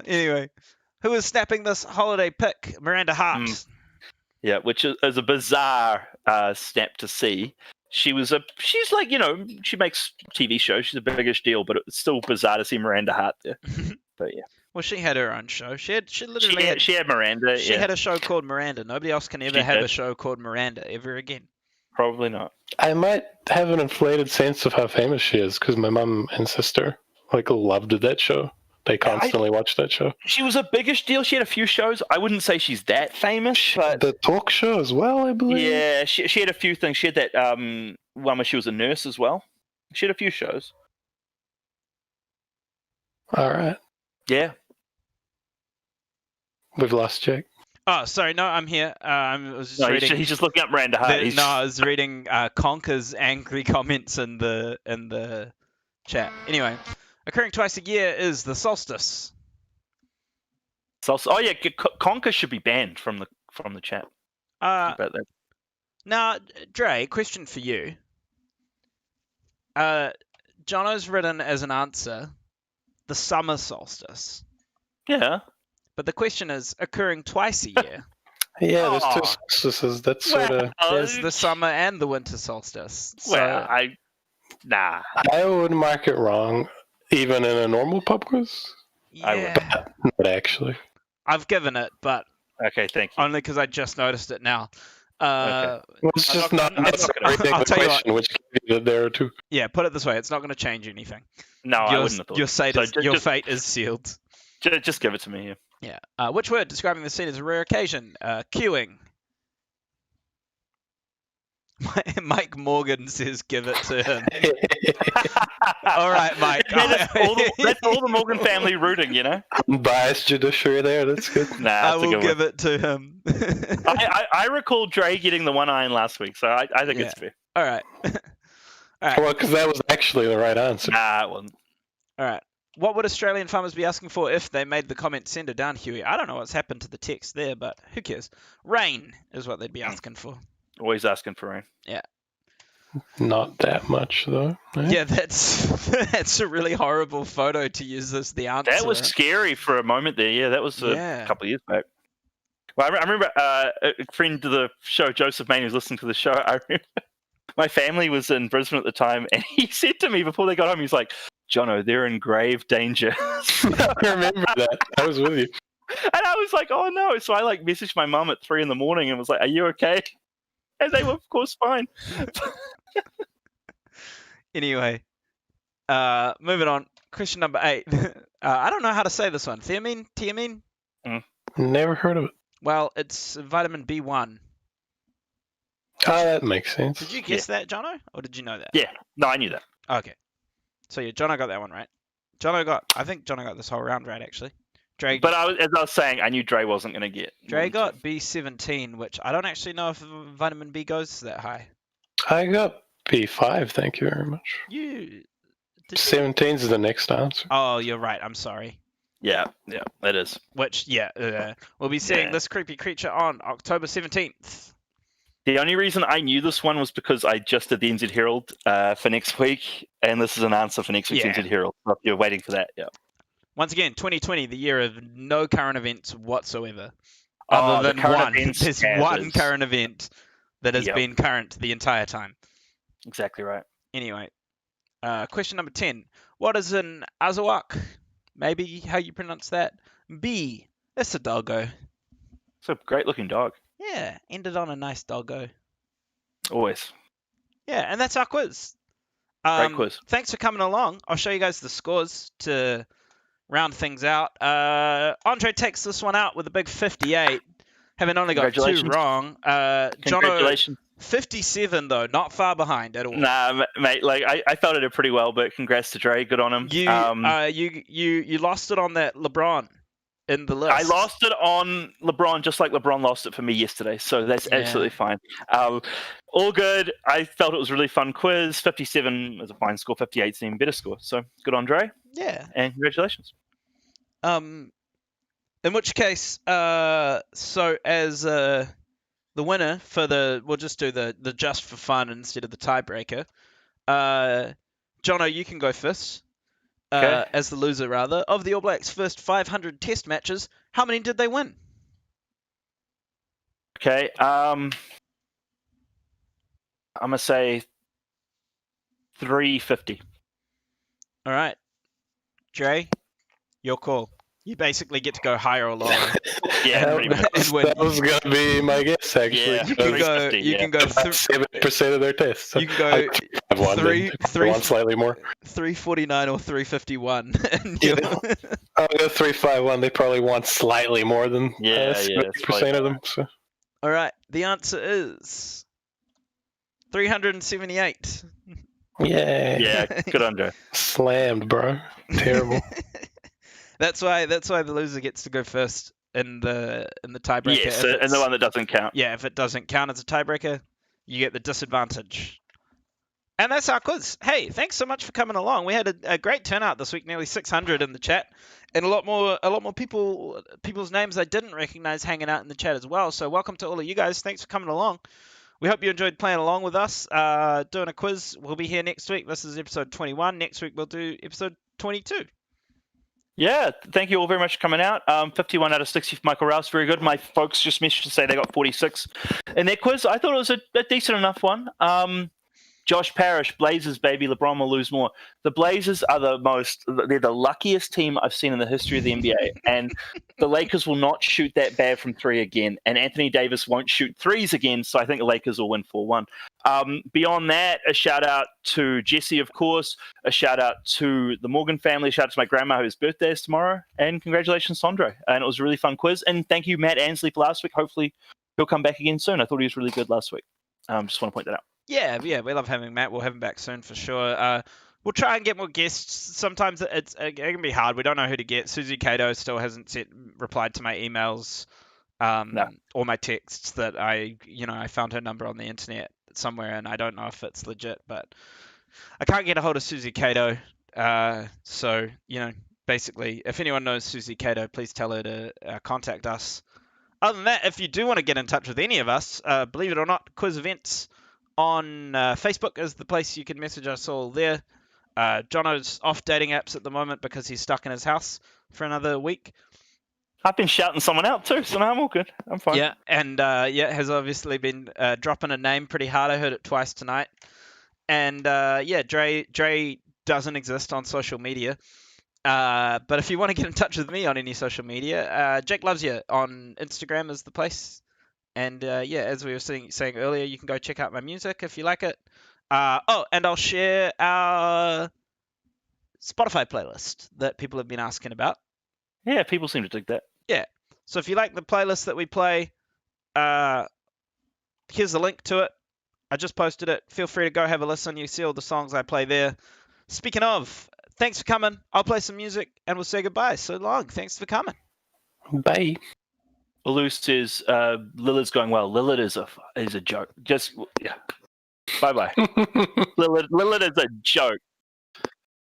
Anyway, who is snapping this holiday pic? Miranda Hart. Yeah, which is a bizarre snap to see. She's like, she makes TV shows. She's a biggish deal, but it's still bizarre to see Miranda Hart there. But yeah, Well, she had her own show. She she had Miranda. She had a show called Miranda. Nobody else can ever have a show called Miranda ever again. Probably not. I might have an inflated sense of how famous she is because my mum and sister loved that show. They constantly watched that show. She was a biggish deal. She had a few shows. I wouldn't say she's that famous, but the talk show as well, I believe. Yeah, she had a few things. She had that one where she was a nurse as well. She had a few shows. All right. Yeah. We've lost Jake. Oh, sorry. No, I'm here. I was just reading. He's just looking up Miranda Hart. I was reading Conker's angry comments in the chat. Anyway, occurring twice a year is the solstice. Oh yeah, Conker should be banned from the chat. About that. Now, Dre, question for you. Jono's written as an answer the summer solstice. Yeah. But the question is occurring twice a year. Yeah, there's two solstices. That's sort of. There's the summer and the winter solstice. So, Well, I would mark it wrong, even in a normal pub quiz. yeah, Not actually. I've given it, but okay, thank you. only because I just noticed it now. Okay. Well, it's just not I'm not gonna- reading I'll the tell you question, which gave you that there too. Yeah, put it this way: it's not going to change anything. No, I wouldn't have thought. Your fate is sealed. Just give it to me. Yeah. Which word describing the scene as a rare occasion? Queuing. Mike Morgan says, "Give it to him." All right, Mike. That's all the Morgan family rooting, Biased judiciary there. That's good. Nah, I will give it to him. I recall Dre getting the one iron last week, so I think it's fair. All right. All right. Well, because that was actually the right answer. Nah, it wasn't. All right. What would Australian farmers be asking for if they made the comment send it down, Huey? I don't know what's happened to the text there, but who cares? Rain is what they'd be asking for. Always asking for rain. Yeah. Not that much though. Yeah, that's a really horrible photo to use as the answer. That was scary for a moment there. Yeah, that was a couple of years back. Well, I remember a friend of the show, Joseph Main, who's listening to the show. I remember my family was in Brisbane at the time, and he said to me before they got home, he's like, "Jono, they're in grave danger." I remember that. I was with you. And I was like, "Oh no!" So I messaged my mum at 3 a.m. and was like, "Are you okay?" And they were, of course, fine. Anyway, moving on. Question number 8. I don't know how to say this one. Thiamine? Never heard of it. Well, it's vitamin B1. Oh, that makes sense. Did you guess that, Jono? Or did you know that? Yeah. No, I knew that. Okay. So yeah, Jono got that one right. I think Jono got this whole round right, actually. Dre, But as I was saying, I knew Dre wasn't going to get. Dre got B17, which I don't actually know if vitamin B goes that high. I got B5, thank you very much. 17 is the next answer. Oh, you're right. I'm sorry. Yeah, that is. Which, we'll be seeing this creepy creature on October 17th. The only reason I knew this one was because I just did the NZ Herald for next week, and this is an answer for next week's NZ Herald. So you're waiting for that, yeah. Once again, 2020, the year of no current events whatsoever. Oh, Other than one. There's one is... current event that has been current the entire time. Exactly right. Anyway, question number 10. What is an Azawak? Maybe how you pronounce that. B. That's a doggo. It's a great looking dog. Yeah, ended on a nice doggo. Always. Yeah, and that's our quiz. Great quiz. Thanks for coming along. I'll show you guys the scores to round things out. Andre takes this one out with a big 58, having only got 2 wrong. Congratulations. Jono, 57 though, not far behind at all. Nah, mate. I felt it did pretty well, but congrats to Dre. Good on him. You lost it on that LeBron in the list. I lost it on LeBron, just like LeBron lost it for me yesterday. So that's absolutely fine. All good. I felt it was a really fun quiz. 57 is a fine score. 58 is an even better score. So good on Dre. Yeah. And congratulations. In which case, so as the winner for we'll just do the just for fun instead of the tiebreaker. Jono, you can go first. Okay. As the loser, rather, of the All Blacks' first 500 Test matches, how many did they win? Okay. I'm gonna say 350. All right, Dre, your call. You basically get to go higher or lower. Yeah, pretty much. That was gonna be my guess, actually. Yeah, You can go. 350, You can go. About 70% of their tests. So You can go I have one, three- they three- want slightly more. 349 or 351. And Yeah. you'll- I'll go 351. They probably want slightly more than Yeah, it's 70% probably of them. So. All right. The answer is 378. Yeah. Yeah, good on Joe. Slammed, bro. Terrible. That's why the loser gets to go first in the tiebreaker. Yes, If and the it's- one that doesn't count. Yeah, if it doesn't count as a tiebreaker, you get the disadvantage. And that's our quiz. Hey, thanks so much for coming along. We had a great turnout this week, nearly 600 in the chat, and a lot more people's names I didn't recognize hanging out in the chat as well. So welcome to all of you guys. Thanks for coming along. We hope you enjoyed playing along with us, doing a quiz. We'll be here next week. This is episode 21. Next week we'll do episode 22. Yeah, thank you all very much for coming out. 51 out of 60 for Michael Rouse, very good. My folks just messaged to say they got 46 in their quiz. I thought it was a decent enough one. Josh Parrish, Blazers, baby, LeBron will lose more. The Blazers are they're the luckiest team I've seen in the history of the NBA. And the Lakers will not shoot that bad from three again. And Anthony Davis won't shoot threes again. So I think the Lakers will win 4-1. Beyond that, a shout out to Jesse, of course. A shout out to the Morgan family. A shout out to my grandma whose birthday is tomorrow. And congratulations, Sondre. And it was a really fun quiz. And thank you, Matt Ansley, for last week. Hopefully he'll come back again soon. I thought he was really good last week. Just want to point that out. Yeah, we love having Matt. We'll have him back soon for sure. We'll try and get more guests. Sometimes it can be hard. We don't know who to get. Susie Cato still hasn't replied to my emails or my texts that I found her number on the internet somewhere, and I don't know if it's legit, but I can't get a hold of Susie Cato. So, basically, if anyone knows Susie Cato, please tell her to contact us. Other than that, if you do want to get in touch with any of us, believe it or not, quiz events on Facebook is the place you can message us all there. Jono's off dating apps at the moment because he's stuck in his house for another week. I've been shouting someone out too, so no, I'm all good. I'm fine. Yeah, and has obviously been dropping a name pretty hard. I heard it twice tonight. And Dre doesn't exist on social media. But if you want to get in touch with me on any social media, Jake Loves You on Instagram is the place. And as we were saying earlier, you can go check out my music if you like it. And I'll share our Spotify playlist that people have been asking about. Yeah, people seem to dig that. Yeah. So if you like the playlist that we play, here's the link to it. I just posted it. Feel free to go have a listen. You see all the songs I play there. Speaking of, thanks for coming. I'll play some music and we'll say goodbye. So long. Thanks for coming. Bye. Olu says Lillard's going well. Lillard is a joke. Bye. Lillard is a joke.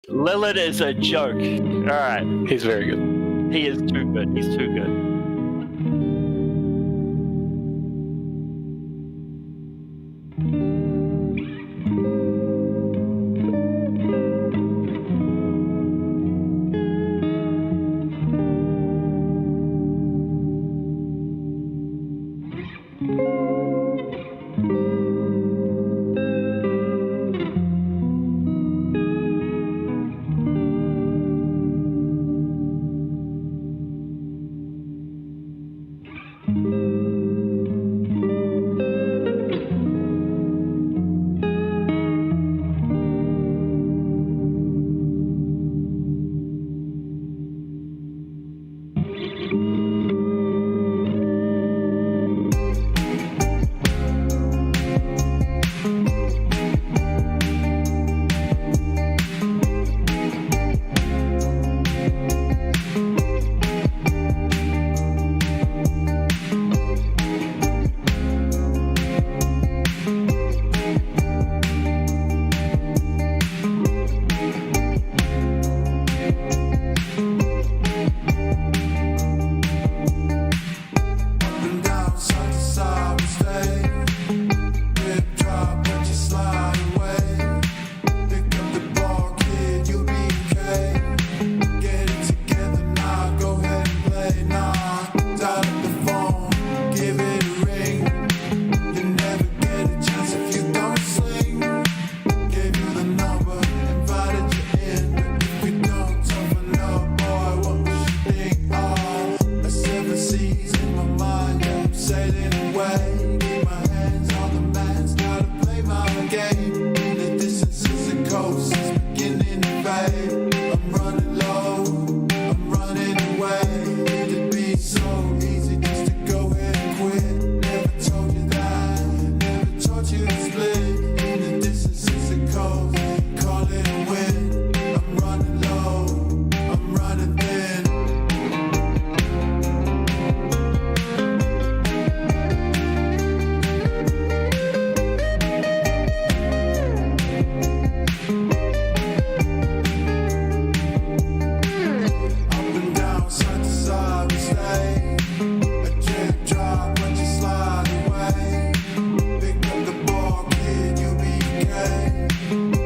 Lillard is a joke. All right. He's very good. He is too good. He's too good. way. Get my hands on the mats, gotta play my game. The distance is a ghost, it's beginning to fade. I'm running low, I'm running away. It'd be so easy just to go ahead and quit. Never told you that, never taught you to split. The distance is a ghost, call it a win. I'm running low, I'm running thin. Up and down, side to side, we stay. A jet drop, watch you slide away. Pick up the ball, kid, you'll be okay.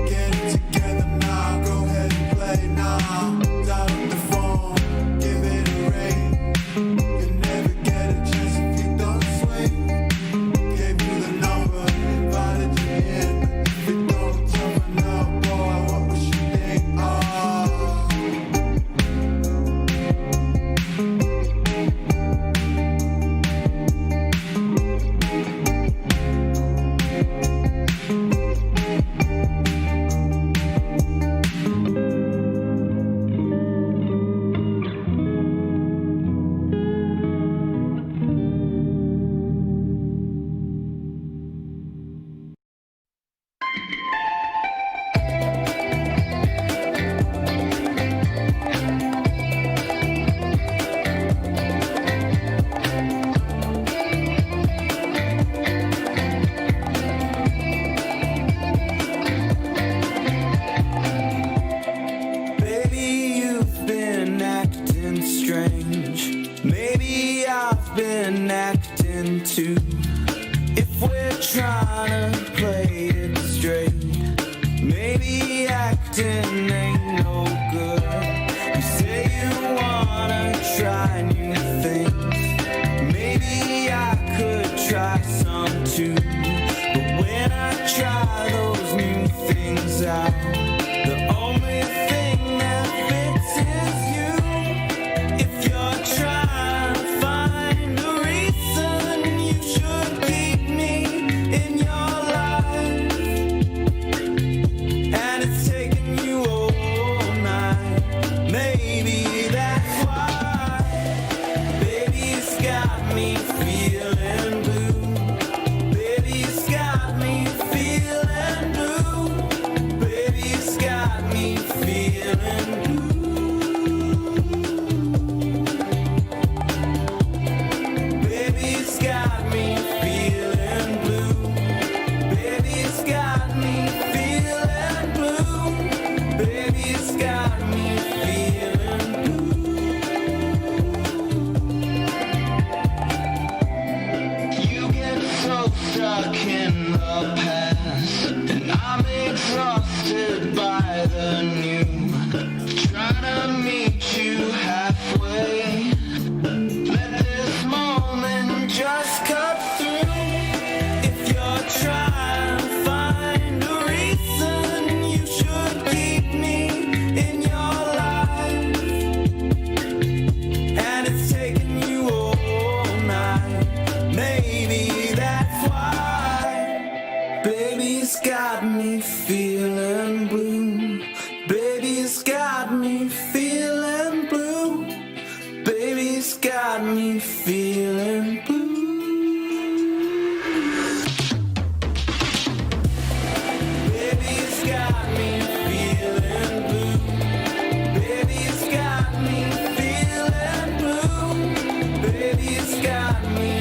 Get it together now, go ahead and play now. Dial up the phone, give it a ring. You never get a chance if you don't swing. Gave you the number, invited you in. But if you don't turn up, boy, what was you think? Oh. Baby, you've been acting strange. Maybe I've been acting too. If we're trying to play it straight, maybe acting ain't no good. You say you wanna try new things. Maybe I could try some too. But when I try those new things out, the only thing that fits is you. If you're trying to find a reason you should keep me in your life, and it's taking you all night, maybe that's why. Baby, it's got me feeling blue. Baby, it's got me feeling blue. Baby, it's got me feeling blue. Baby, it's got me feeling blue. Baby, it's got me feeling blue. Baby, it's got me feeling blue. You get so stuck in the past, and I'm exhausted by the new. Trying to meet you halfway. Let this moment just cut through. If you're trying to find a reason you should keep me in your life, and it's taking you all night, maybe that's why. Baby, it's got me feeling blue. Baby, it's got me feeling blue. Baby, it's got me feeling blue. Baby, it's got me feeling blue. Baby, it's got me feeling blue. Baby, it's got me